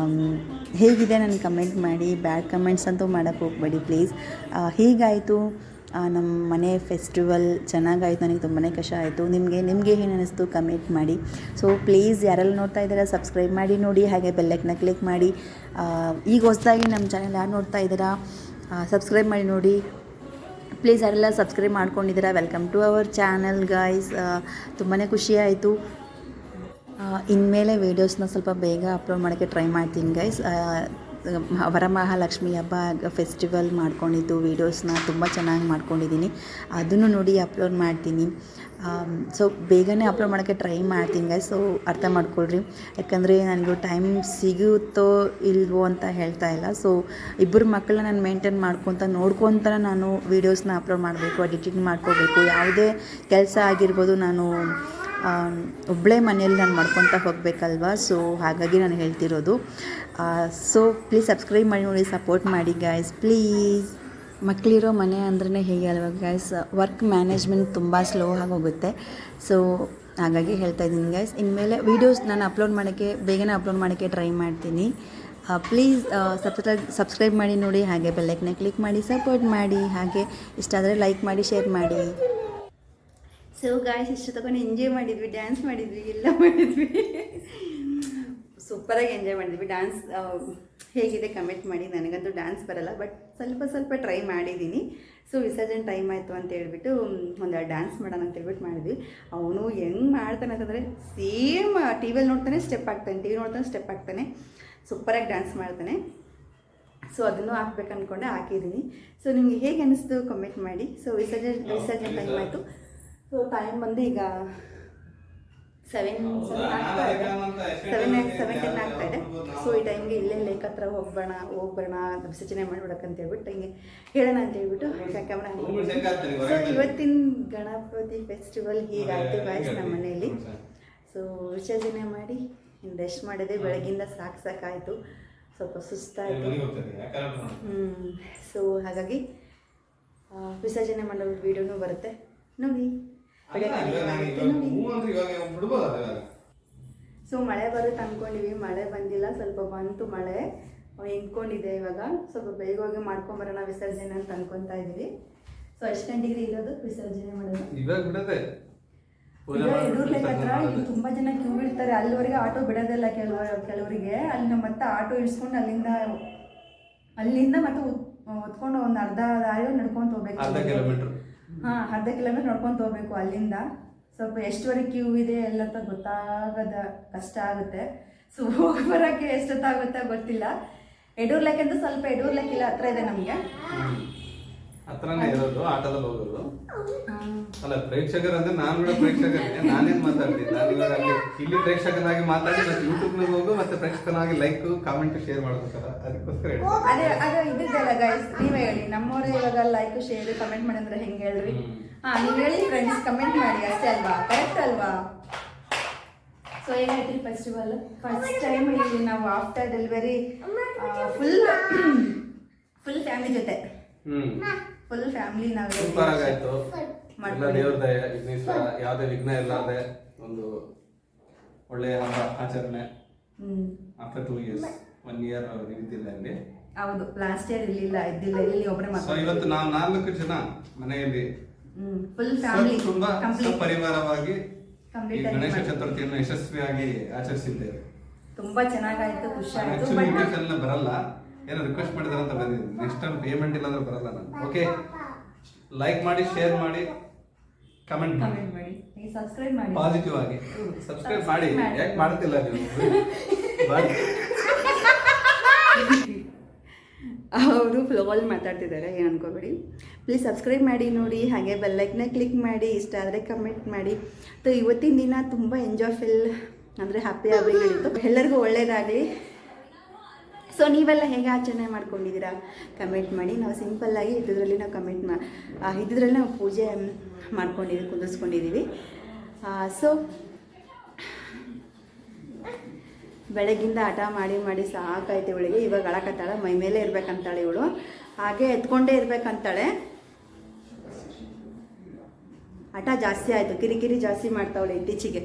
ಹೇಗಿದೆ ನನಗೆ ಕಮೆಂಟ್ ಮಾಡಿ. ಬ್ಯಾಡ್ ಕಮೆಂಟ್ಸ್ ಅಂತೂ ಮಾಡೋಕ್ಕೆ ಹೋಗಬೇಡಿ ಪ್ಲೀಸ್. ಹೀಗಾಯಿತು ನಮ್ಮ ಮನೆ ಫೆಸ್ಟಿವಲ್, ಚೆನ್ನಾಗಾಯಿತು. ನನಗೆ ತುಂಬಾ ಖುಷಿ ಆಯಿತು. ನಿಮಗೆ ಏನು ಅನ್ನಿಸ್ತು ಕಮೆಂಟ್ ಮಾಡಿ. ಸೊ ಪ್ಲೀಸ್ ಯಾರೆಲ್ಲ ನೋಡ್ತಾ ಇದ್ದೀರಾ ಸಬ್ಸ್ಕ್ರೈಬ್ ಮಾಡಿ ನೋಡಿ, ಹಾಗೆ ಬೆಲ್ಲೈಕನ್ನ ಕ್ಲಿಕ್ ಮಾಡಿ. ಈಗ ಹೊಸದಾಗಿ ನಮ್ಮ ಚಾನಲ್ ಯಾರು ನೋಡ್ತಾ ಇದ್ದೀರಾ ಸಬ್ಸ್ಕ್ರೈಬ್ ಮಾಡಿ ನೋಡಿ ಪ್ಲೀಸ್. ಯಾರೆಲ್ಲ ಸಬ್ಸ್ಕ್ರೈಬ್ ಮಾಡ್ಕೊಂಡಿದ್ದೀರಾ, welcome to our channel guys. ತುಂಬಾ ಖುಷಿಯಾಯಿತು. ಇನ್ಮೇಲೆ ವೀಡಿಯೋಸ್ನ ಸ್ವಲ್ಪ ಬೇಗ ಅಪ್ಲೋಡ್ ಮಾಡೋಕ್ಕೆ ಟ್ರೈ ಮಾಡ್ತೀನಿ ಗೈಸ್. ವರಮಹಾಲಕ್ಷ್ಮಿ ಹಬ್ಬ ಫೆಸ್ಟಿವಲ್ ಮಾಡ್ಕೊಂಡಿದ್ದು ವೀಡಿಯೋಸ್ನ ತುಂಬ ಚೆನ್ನಾಗಿ ಮಾಡ್ಕೊಂಡಿದ್ದೀನಿ. ಅದನ್ನು ನೋಡಿ ಅಪ್ಲೋಡ್ ಮಾಡ್ತೀನಿ. ಸೊ ಬೇಗನೆ ಅಪ್ಲೋಡ್ ಮಾಡೋಕ್ಕೆ ಟ್ರೈ ಮಾಡ್ತೀನಿ ಗೈಸ್. ಸೊ ಅರ್ಥ ಮಾಡ್ಕೊಳ್ರಿ, ಯಾಕಂದರೆ ನನಗೂ ಟೈಮ್ ಸಿಗುತ್ತೋ ಇಲ್ವೋ ಅಂತ ಹೇಳ್ತಾ ಇಲ್ಲ. ಸೊ ಇಬ್ಬರು ಮಕ್ಕಳನ್ನ ನಾನು ಮೇಂಟೈನ್ ನೋಡ್ಕೊತ ನಾನು ವೀಡಿಯೋಸ್ನ ಅಪ್ಲೋಡ್ ಮಾಡಬೇಕು, ಎಡಿಟಿಂಗ್ ಮಾಡ್ಕೋಬೇಕು. ಯಾವುದೇ ಕೆಲಸ ಆಗಿರ್ಬೋದು, ನಾನು ಒಬ್ಬಳೇ ಮನೆಯಲ್ಲಿ ನಾನು ಮಾಡ್ಕೊತ ಹೋಗಬೇಕಲ್ವ. ಸೊ ಹಾಗಾಗಿ ನಾನು ಹೇಳ್ತಿರೋದು. ಸೊ ಪ್ಲೀಸ್ ಸಬ್ಸ್ಕ್ರೈಬ್ ಮಾಡಿ ನೋಡಿ, ಸಪೋರ್ಟ್ ಮಾಡಿ ಗೈಸ್ ಪ್ಲೀಸ್. ಮಕ್ಕಳಿರೋ ಮನೆ ಅಂದ್ರೆ ಹೇಗೆ ಅಲ್ವ ಗೈಸ್, ವರ್ಕ್ ಮ್ಯಾನೇಜ್ಮೆಂಟ್ ತುಂಬ ಸ್ಲೋ ಆಗೋಗುತ್ತೆ. ಸೊ ಹಾಗಾಗಿ ಹೇಳ್ತಾ ಇದ್ದೀನಿ ಗೈಸ್. ಇನ್ಮೇಲೆ ವೀಡಿಯೋಸ್ ನಾನು ಬೇಗನೆ ಅಪ್ಲೋಡ್ ಮಾಡೋಕ್ಕೆ ಟ್ರೈ ಮಾಡ್ತೀನಿ. ಪ್ಲೀಸ್ ಸಬ್ಸ್ಕ್ರೈಬ್ ಮಾಡಿ ನೋಡಿ, ಹಾಗೆ ಬೆಲ್ಲೈಕನ್ನ ಕ್ಲಿಕ್ ಮಾಡಿ ಸಪೋರ್ಟ್ ಮಾಡಿ. ಹಾಗೆ ಇಷ್ಟ ಆದರೆ ಲೈಕ್ ಮಾಡಿ, ಶೇರ್ ಮಾಡಿ. ಸೊ ಗಾಯ್ಸ್, ಇಷ್ಟು ತಗೊಂಡು ಎಂಜಾಯ್ ಮಾಡಿದ್ವಿ, ಡ್ಯಾನ್ಸ್ ಮಾಡಿದ್ವಿ, ಎಲ್ಲ ಮಾಡಿದ್ವಿ. ಸೂಪರಾಗಿ ಎಂಜಾಯ್ ಮಾಡಿದ್ವಿ. ಡ್ಯಾನ್ಸ್ ಹೇಗಿದೆ ಕಮೆಂಟ್ ಮಾಡಿ. ನನಗಂತೂ ಡ್ಯಾನ್ಸ್ ಬರಲ್ಲ, ಬಟ್ ಸ್ವಲ್ಪ ಟ್ರೈ ಮಾಡಿದ್ದೀನಿ. ಸೊ ವಿಸರ್ಜನೆ ಟೈಮ್ ಆಯಿತು ಅಂತ ಹೇಳ್ಬಿಟ್ಟು ಒಂದೆರಡು ಡ್ಯಾನ್ಸ್ ಮಾಡೋಣ ಅಂತ ಹೇಳ್ಬಿಟ್ಟು ಮಾಡಿದ್ವಿ. ಅವನು ಹೆಂಗೆ ಮಾಡ್ತಾನೆ ಅಂತಂದರೆ ಸೇಮ್ ಟಿ ವಿಯಲ್ಲಿ ನೋಡ್ತಾನೆ ಸ್ಟೆಪ್ ಆಗ್ತಾನೆ, ಸೂಪರಾಗಿ ಡ್ಯಾನ್ಸ್ ಮಾಡ್ತಾನೆ. ಸೊ ಅದನ್ನು ಹಾಕ್ಬೇಕು ಅಂದ್ಕೊಂಡೆ, ಹಾಕಿದ್ದೀನಿ. ಸೊ ನಿಮಗೆ ಹೇಗೆ ಅನ್ನಿಸ್ತು ಕಮೆಂಟ್ ಮಾಡಿ. ಸೊ ವಿಸರ್ಜನೆ ಟೈಮ್ ಆಯಿತು. ಸೊ ಟೈಮ್ ಬಂದು ಈಗ 7:10 ಆಗ್ತಾ ಇದೆ. ಸೊ ಈ ಟೈಮ್ಗೆ ಇಲ್ಲೇ ಲೇಕ್ ಹತ್ರ ಹೋಗ್ಬರೋಣ ವಿಸರ್ಜನೆ ಮಾಡ್ಬಿಡಕ್ಕಂತ ಹೇಳ್ಬಿಟ್ಟು ಹಿಂಗೆ ಹೇಳೋಣ ಅಂತ ಹೇಳ್ಬಿಟ್ಟು ಕ್ಯಾಮ್ರಾ. ಸೊ ಇವತ್ತಿನ ಗಣಪತಿ ಫೆಸ್ಟಿವಲ್ ಹೀಗಾಯಿತು ಗಾಯ್ಸ್ ನಮ್ಮ ಮನೆಯಲ್ಲಿ. ಸೊ ವಿಸರ್ಜನೆ ಮಾಡಿ ರೆಸ್ಟ್ ಮಾಡಿದೆ. ಬೆಳಗ್ಗಿಂದ ಸಾಕಾಯಿತು, ಸ್ವಲ್ಪ ಸುಸ್ತಾಯಿತು. ಸೊ ಹಾಗಾಗಿ ವಿಸರ್ಜನೆ ಮಾಡೋ ವಿಡಿಯೋನೂ ಬರುತ್ತೆ ನೋಡಿ. ಸೊ ಮಳೆ ಬರುತ್ತೆ ಅಂದ್ಕೊಂಡಿವಿ, ಮಳೆ ಬಂದಿಲ್ಲ. ಸ್ವಲ್ಪ ಬಂತು ಮಳೆ, ನಿಂತ್ಕೊಂಡಿದೆ. ಇವಾಗ ಸ್ವಲ್ಪ ಬೇಗ ಹೋಗಿ ಮಾಡ್ಕೊಂಬರೋಣ ವಿಸರ್ಜನೆ ಅಂತ ಅನ್ಕೊತಾ ಇದ್ದೀವಿ. ಸೊ ಎಷ್ಟು ಗಂಟೆಗೆ ಇರೋದು ವಿಸರ್ಜನೆ ಮಾಡೋದು? ಇವಾಗ ಬಿಡದೆ ಯಡೂರ್ಲೆಕ್ ಹತ್ರ ಇಲ್ಲಿ ತುಂಬಾ ಜನ ಕ್ಯೂ ಇರ್ತಾರೆ, ಅಲ್ಲಿವರೆಗೆ ಆಟೋ ಬಿಡೋದಿಲ್ಲ ಕೆಲವರಿಗೆ. ಅಲ್ಲಿ ನಾವು ಮತ್ತೆ ಆಟೋ ಇಳಿಸ್ಕೊಂಡು ಅಲ್ಲಿಂದ ಮತ್ತೆ ಹೊತ್ಕೊಂಡು ಒಂದು ಅರ್ಧ ದಾರಿ ನಡ್ಕೊಂತ ಹೋಗ್ಬೇಕು. ಅರ್ಧ ಕಿಲೋಮೀಟರ್ ನಡ್ಕೊಂತ ಹೋಗ್ಬೇಕು ಅಲ್ಲಿಂದ. ಸ್ವಲ್ಪ ಎಷ್ಟುವರೆಗೆ ಕ್ಯೂ ಇದೆ ಎಲ್ಲ ಅಂತ ಗೊತ್ತಾಗದ ಕಷ್ಟ ಆಗುತ್ತೆ. ಸೊ ಹೋಗಿ ಬರೋಕ್ಕೆ ಎಷ್ಟೊತ್ತಾಗುತ್ತೆ ಗೊತ್ತಿಲ್ಲ. ಯಡೂರ್ಲೆಕ್ ಅಂತ ಸ್ವಲ್ಪ ಯಡೂರ್ಲೆಕ್ ಇಲ್ಲ ಹತ್ರ ಇದೆ ನಮಗೆ, ಹತ್ರನೇ ಇರೋದು, ಆಟೋದಲ್ಲಿ ಹೋಗೋದು. ಅಲ್ಲ ಪ್ರೇಕ್ಷಕರು ಅಂದ್ರೆ ನಾನು ಕೂಡ ಪ್ರೇಕ್ಷಕನೇ, ನಾನೇನ್ ಮಾತಾಡ್ತೀನಿ. ನಾನು ಇವಾಗ ಇಲ್ಲಿ ಪ್ರೇಕ್ಷಕನಾಗಿ ಮಾತಾಡಿ ಮತ್ತೆ ಯೂಟ್ಯೂಬ್ ನಲ್ಲಿ ಹೋಗು ಮತ್ತೆ ಪ್ರೇಕ್ಷಕನಾಗಿ ಲೈಕ್ ಕಾಮೆಂಟ್ ಶೇರ್ ಮಾಡ್ಬೇಕಲ್ಲ, ಅದಕ್ಕೋಸ್ಕರ ಅದೇ ಇದ್ದಿದ್ದಲ್ಲ ಗೈಸ್. ನೀವೇ ಹೇಳಿ, ನಮ್ಮವ್ರೆ ಇವಾಗ ಲೈಕ್ ಶೇರ್ ಕಮೆಂಟ್ ಮಾಡಿದ್ರೆ ಹೆಂಗೆ ಹೇಳ್ರಿ? ನೀವು ಹೇಳಿ ಫ್ರೆಂಡ್ಸ್, ಕಮೆಂಟ್ ಮಾಡಿ ಅಷ್ಟೇ ಅಲ್ವಾ? ಕರೆಕ್ಟ್ ಅಲ್ವಾ? ಸೊ ಹೇಗಾಯ್ತು ಫೆಸ್ಟಿವಲ್? ಫಸ್ಟ್ ಟೈಮ್ ಇಲ್ಲಿ ನಾವು ಆಫ್ಟರ್ ಡೆಲಿವರಿ ಫುಲ್ ಫ್ಯಾಮಿಲಿ ಜೊತೆ, ಫುಲ್ ಫ್ಯಾಮಿಲಿ ನಾವು ಸೂಪರ್ ಆಗಾಯ್ತು. ಎಲ್ಲ ದೇವ್ರ ದಯ, ವಿಘ್ನೇಶ್ವರ ಯಾವುದೇ ವಿಘ್ನ ಇರ್ಲಾರ್ದೆ ಒಂದು ಒಳ್ಳೆಯ ಹಬ್ಬ ಆಚರಣೆ. ಆಫ್ಟರ್ 2 years 1 year ನಿಂತಿಲ್ಲ ಅಲ್ಲಿ. ಹೌದು, ಲಾಸ್ಟ್ ಇಯರ್ ಇದ್ದಿಲ್ಲ ಇಲ್ಲಿ ಒಬ್ಬರೇ ಮಾತ್ರ. ಇವತ್ತು ನಾವು 4 ಜನ ಮನೆಯಲ್ಲಿ ಫುಲ್ ಫ್ಯಾಮಿಲಿ ತುಂಬಾ ಪರಿವಾರವಾಗಿ ಗಣೇಶ ಚತುರ್ಥಿಯನ್ನು ಯಶಸ್ವಿಯಾಗಿ ಆಚರಿಸಿದ್ದೇವೆ. ತುಂಬಾ ಚೆನ್ನಾಗಾಯ್ತು, ಖುಷಿ ಆಯ್ತು. ಇನ್ವಿಟೇಷನ್ ಬರಲ್ಲ, ಏನೋ ರಿಕ್ವೆಸ್ಟ್ ಮಾಡಿದಾರೆ ಅಂತ ಬಂದಿದ್ದೀನಿ. ನೆಕ್ಸ್ಟ್ ಟೈಮ್ ಪೇಮೆಂಟ್ ಇಲ್ಲ ಅಂದ್ರೆ ಬರಲ್ಲ ನಾನು. ಓಕೆ, ಲೈಕ್ ಮಾಡಿ, ಶೇರ್ ಮಾಡಿ, ಕಮೆಂಟ್ ಮಾಡಿ, ಸಬ್ಸ್ಕ್ರೈಬ್ ಮಾಡಿ, ಪಾಸಿಟಿವ್ ಆಗಿ ಸಬ್ಸ್ಕ್ರೈಬ್ ಮಾಡಿ. ಯಾಕೆ ಮಾಡ್ತಿಲ್ಲ ನೀವು? ಅವರು ಫ್ಲೋವಲ್ಲಿ ಮಾತಾಡ್ತಿದ್ದಾರೆ, ಏನು ಅನ್ಕೋಬೇಡಿ. ಪ್ಲೀಸ್ ಸಬ್ಸ್ಕ್ರೈಬ್ ಮಾಡಿ ನೋಡಿ, ಹಾಗೆ ಬೆಲ್ಲೈಕ್ನ ಕ್ಲಿಕ್ ಮಾಡಿ, ಇಷ್ಟ ಆದರೆ ಕಮೆಂಟ್ ಮಾಡಿ. ಸೊ ಇವತ್ತಿನ ದಿನ ತುಂಬ ಎಂಜಾಯ್ಫುಲ್ ಅಂದರೆ ಹ್ಯಾಪಿ ಆಗಿ ನಡೀತು. ಎಲ್ಲರಿಗೂ ಒಳ್ಳೆಯದಾಗಲಿ. ಸೊ ನೀವೆಲ್ಲ ಹೇಗೆ ಆಚರಣೆ ಮಾಡ್ಕೊಂಡಿದ್ದೀರಾ ಕಮೆಂಟ್ ಮಾಡಿ. ನಾವು ಸಿಂಪಲ್ಲಾಗಿ ಇದ್ರಲ್ಲಿ ನಾವು ಪೂಜೆ ಕುಂದಿಸ್ಕೊಂಡಿದ್ದೀವಿ. ಸೊ ಬೆಳಗ್ಗಿಂದ ಹಠ ಮಾಡಿ ಸಾಕಾಯ್ತು ಇವಳಿಗೆ. ಇವಾಗ ಅಳಕತ್ತಾಳೆ, ಮೈ ಮೇಲೆ ಇರ್ಬೇಕಂತಾಳೆ ಇವಳು, ಹಾಗೆ ಎತ್ಕೊಂಡೇ ಇರ್ಬೇಕಂತಾಳೆ. ಹಠ ಜಾಸ್ತಿ ಆಯಿತು, ಕಿರಿಕಿರಿ ಜಾಸ್ತಿ ಮಾಡ್ತಾವಳೆ ಇತ್ತೀಚೆಗೆ.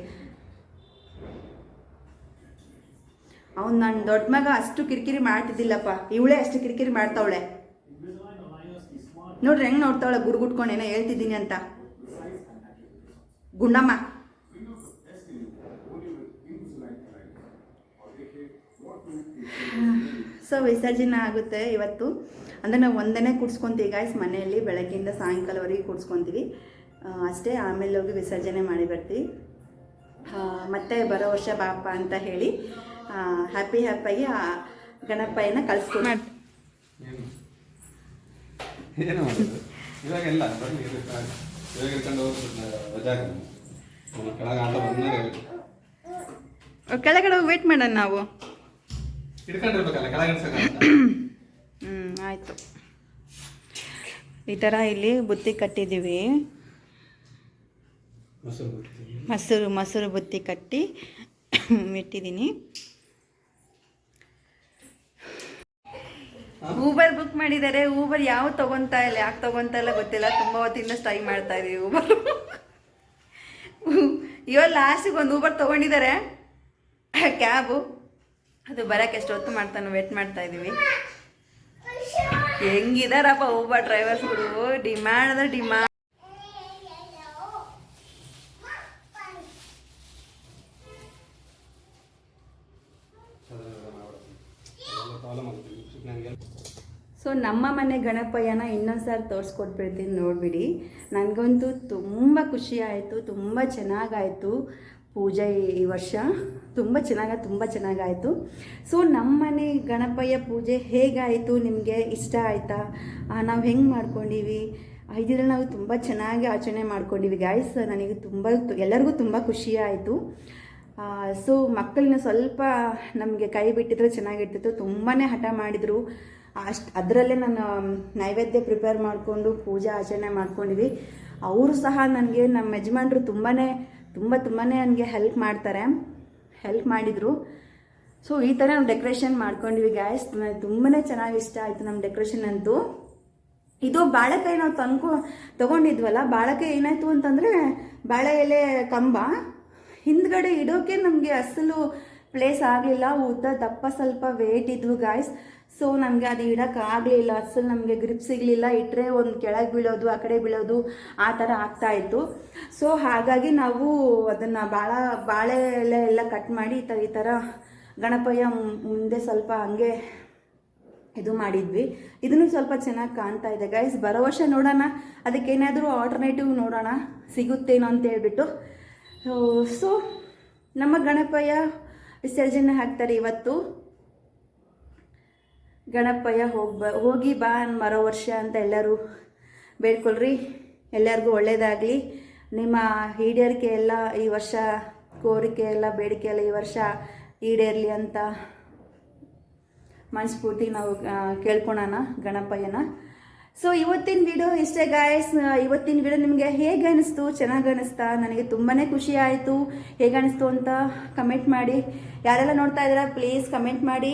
ನನ್ನ ದೊಡ್ಡ ಮಗ ಅಷ್ಟು ಕಿರಿಕಿರಿ ಮಾಡ್ತಿದ್ದಿಲ್ಲಪ್ಪ, ಇವಳೇ ಅಷ್ಟು ಕಿರಿಕಿರಿ ಮಾಡ್ತಾವಳೆ. ನೋಡ್ರಿ ಹೆಂಗೆ ನೋಡ್ತಾವಳೆ, ಗುರುಗುಟ್ಕೊಂಡು ಏನೋ ಹೇಳ್ತಿದ್ದೀನಿ ಅಂತ. ಗುಂಡಮ್ಮ ಸೊ ವಿಸರ್ಜನೆ ಆಗುತ್ತೆ ಇವತ್ತು. ಅಂದರೆ ನಾವು ಒಂದನೇ ಕುಡ್ಸ್ಕೊತೀವಿ ಗಾಯ್ಸ್ ಮನೆಯಲ್ಲಿ, ಬೆಳಗ್ಗೆಯಿಂದ ಸಾಯಂಕಾಲವರೆಗೆ ಕುಡ್ಸ್ಕೊತೀವಿ ಅಷ್ಟೇ. ಆಮೇಲೆ ಹೋಗಿ ವಿಸರ್ಜನೆ ಮಾಡಿ ಬರ್ತೀವಿ. ಮತ್ತೆ ಬರೋ ವರ್ಷ ಬಾಪ ಅಂತ ಹೇಳಿ ಹ್ಯಾಪಿಯಾಗಿ ಗಣಪಯ್ಯನ ಕಳಿಸ್ಕೊಂಡು ಏನು ಮಾಡೋದು ಇವಾಗೆಲ್ಲ ಕೆಳಗಡೆ ಹೋಗಿ ವೇಟ್ ಮಾಡೋಣ ನಾವು. ಆಯಿತು. ಈ ಥರ ಇಲ್ಲಿ ಬುತ್ತಿ ಕಟ್ಟಿದ್ದೀವಿ, ಮೊಸರು ಬುತ್ತಿ ಕಟ್ಟಿ ಇಟ್ಟಿದ್ದೀನಿ. ಊಬರ್ ಬುಕ್ ಮಾಡಿದ್ದಾರೆ. ಊಬರ್ ಯಾಕೆ ತೊಗೊತಾ ಇಲ್ಲ ಗೊತ್ತಿಲ್ಲ. ತುಂಬ ಹೊತ್ತಿಂದ ಟ್ರೈ ಮಾಡ್ತಾ ಇದೀವಿ ಊಬರ್. ಇವಾಗ ಲಾಸ್ಟಿಗೆ ಒಂದು ಊಬರ್ ತೊಗೊಂಡಿದ್ದಾರೆ ಕ್ಯಾಬು, ಅದು ಬರೋಕ್ಕೆ ಎಷ್ಟು ಹೊತ್ತು ಮಾಡ್ತಾನೆ ವೇಟ್ ಮಾಡ್ತಾ ಇದ್ದೀವಿ. ಹೆಂಗಿದಾರಪ್ಪ ಊಬರ್ ಡ್ರೈವರ್ಸ್ಗಳು, ಡಿಮ್ಯಾಂಡ್ ಅಂದ್ರೆ ಡಿಮ್ಯಾಂಡ್. ಸೊ ನಮ್ಮ ಮನೆ ಗಣಪಯ್ಯನ ಇನ್ನೊಂದು ಸಾರಿ ತೋರಿಸ್ಕೊಟ್ಬಿಡ್ತೀನಿ, ನೋಡಿಬಿಡಿ. ನನಗಂತೂ ತುಂಬ ಖುಷಿ ಆಯಿತು, ತುಂಬ ಚೆನ್ನಾಗಾಯಿತು ಪೂಜೆ ಈ ವರ್ಷ. ತುಂಬ ಚೆನ್ನಾಗಾಯಿತು. ಸೊ ನಮ್ಮ ಮನೆ ಗಣಪಯ್ಯ ಪೂಜೆ ಹೇಗಾಯಿತು, ನಿಮಗೆ ಇಷ್ಟ ಆಯಿತಾ? ನಾವು ಹೆಂಗೆ ಮಾಡ್ಕೊಂಡೀವಿ ಇದರಲ್ಲಿ ನಾವು ತುಂಬ ಚೆನ್ನಾಗಿ ಆಚರಣೆ ಮಾಡ್ಕೊಂಡಿವಿ ಗಾಯ್ಸ್. ನನಗೆ ಎಲ್ಲರಿಗೂ ತುಂಬ ಖುಷಿ ಆಯಿತು. ಸೊ ಮಕ್ಕಳನ್ನ ಸ್ವಲ್ಪ ನಮಗೆ ಕೈ ಬಿಟ್ಟಿದ್ರೆ ಚೆನ್ನಾಗಿರ್ತಿತ್ತು. ತುಂಬಾ ಹಠ ಮಾಡಿದರು. ಅದರಲ್ಲೇ ನಾನು ನೈವೇದ್ಯ ಪ್ರಿಪೇರ್ ಮಾಡಿಕೊಂಡು ಪೂಜೆ ಆಚರಣೆ ಮಾಡ್ಕೊಂಡಿವಿ. ಅವರು ಸಹ ನನಗೆ ನಮ್ಮ ಯಜಮಾನ್ರು ತುಂಬಾ ನನಗೆ ಹೆಲ್ಪ್ ಮಾಡಿದರು. ಸೊ ಈ ಥರ ನಾವು ಡೆಕೋರೇಷನ್ ಮಾಡ್ಕೊಂಡಿವಿ ಗಾಯ್ಸ್. ನನಗೆ ತುಂಬಾ ಚೆನ್ನಾಗಿ ಇಷ್ಟ ಆಯಿತು ನಮ್ಮ ಡೆಕೋರೇಷನ್ ಅಂತೂ. ಇದು ಬಾಳೆಕಾಯಿ ನಾವು ತೊಗೊಂಡಿದ್ವಲ್ಲ, ಬಾಳೆಕಾಯಿ ಏನಾಯಿತು ಅಂತಂದರೆ ಬಾಳೆ ಎಲೆ ಕಂಬ ಹಿಂದ್ಗಡೆ ಇಡೋಕ್ಕೆ ನಮಗೆ ಅಸಲು ಪ್ಲೇಸ್ ಆಗಲಿಲ್ಲ. ಉದ್ದ ದಪ್ಪ ಸ್ವಲ್ಪ ವೇಟ್ ಇದ್ವು ಗಾಯ್ಸ್. ಸೊ ನಮಗೆ ಅದು ಇಡೋಕ್ಕಾಗಲಿಲ್ಲ, ಅಸಲು ನಮಗೆ ಗ್ರಿಪ್ ಸಿಗಲಿಲ್ಲ. ಇಟ್ಟರೆ ಒಂದು ಕೆಳಗೆ ಬೀಳೋದು, ಆ ಕಡೆ ಬೀಳೋದು, ಆ ಥರ ಆಗ್ತಾಯಿತ್ತು. ಸೊ ಹಾಗಾಗಿ ನಾವು ಅದನ್ನು ಬಾಳೆ ಎಲೆ ಎಲ್ಲ ಕಟ್ ಮಾಡಿ ಈ ಥರ ಗಣಪಯ್ಯ ಮುಂದೆ ಸ್ವಲ್ಪ ಹಂಗೆ ಇದು ಮಾಡಿದ್ವಿ. ಇದನ್ನು ಸ್ವಲ್ಪ ಚೆನ್ನಾಗಿ ಕಾಣ್ತಾ ಇದೆ ಗೈಸ್. ಬರೋ ವರ್ಷ ನೋಡೋಣ, ಅದಕ್ಕೇನಾದರೂ ಆಲ್ಟರ್ನೇಟಿವ್ ನೋಡೋಣ ಸಿಗುತ್ತೇನೋ ಅಂತ ಹೇಳ್ಬಿಟ್ಟು. ಸೊ ನಮ್ಮ ಗಣಪಯ್ಯ ವಿಸರ್ಜನೆ ಹಾಕ್ತಾರೆ ಇವತ್ತು. ಗಣಪಯ್ಯ ಹೋಗಿ ಬಾ ಬರೋ ವರ್ಷ ಅಂತ ಎಲ್ಲರೂ ಬೇಡ್ಕೊಳ್ರಿ. ಎಲ್ಲರಿಗೂ ಒಳ್ಳೆಯದಾಗಲಿ. ನಿಮ್ಮ ಈಡೇರಿಕೆ ಎಲ್ಲ ಈ ವರ್ಷ, ಕೋರಿಕೆ ಎಲ್ಲ, ಬೇಡಿಕೆ ಎಲ್ಲ ಈ ವರ್ಷ ಈಡೇರಲಿ ಅಂತ ಮನಸ್ಫೂರ್ತಿ ನಾವು ಕೇಳ್ಕೊಳೋಣ ಗಣಪಯ್ಯನ. ಸೊ ಇವತ್ತಿನ ವಿಡಿಯೋ ಇಷ್ಟೇ ಗಾಯ್ಸ್. ಇವತ್ತಿನ ವಿಡಿಯೋ ನಿಮಗೆ ಹೇಗೆ ಅನಿಸ್ತು? ಚೆನ್ನಾಗಿ ಅನಿಸ್ತಾ? ನನಗೆ ತುಂಬಾ ಖುಷಿ ಆಯಿತು. ಹೇಗೆ ಅನಿಸ್ತು ಅಂತ ಕಮೆಂಟ್ ಮಾಡಿ. ಯಾರೆಲ್ಲ ನೋಡ್ತಾ ಇದ್ದೀರಾ ಪ್ಲೀಸ್ ಕಮೆಂಟ್ ಮಾಡಿ.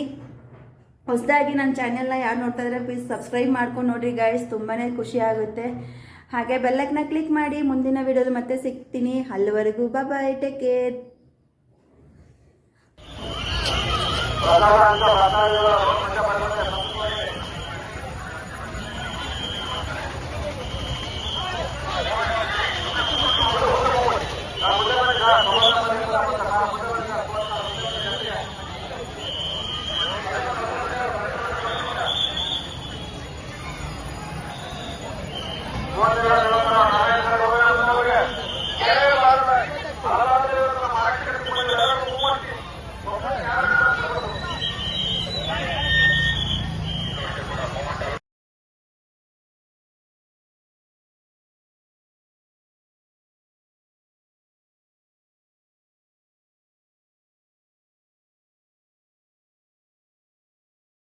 ಹೊಸದಾಗಿ ನನ್ನ ಚಾನೆಲ್ನ ಯಾರು ನೋಡ್ತಾ ಇದ್ದಾರೆ ಪ್ಲೀಸ್ ಸಬ್ಸ್ಕ್ರೈಬ್ ಮಾಡ್ಕೊಂಡು ನೋಡಿರಿ ಗಾಯ್ಸ್, ತುಂಬಾ ಖುಷಿ ಆಗುತ್ತೆ. ಹಾಗೆ ಬೆಲ್ಲೈಕನ್ನ ಕ್ಲಿಕ್ ಮಾಡಿ. ಮುಂದಿನ ವಿಡಿಯೋದ ಮತ್ತೆ ಸಿಗ್ತೀನಿ. ಅಲ್ಲಿವರೆಗೂ ಬಾಯ್, ಟೇಕ್ ಕೇರ್.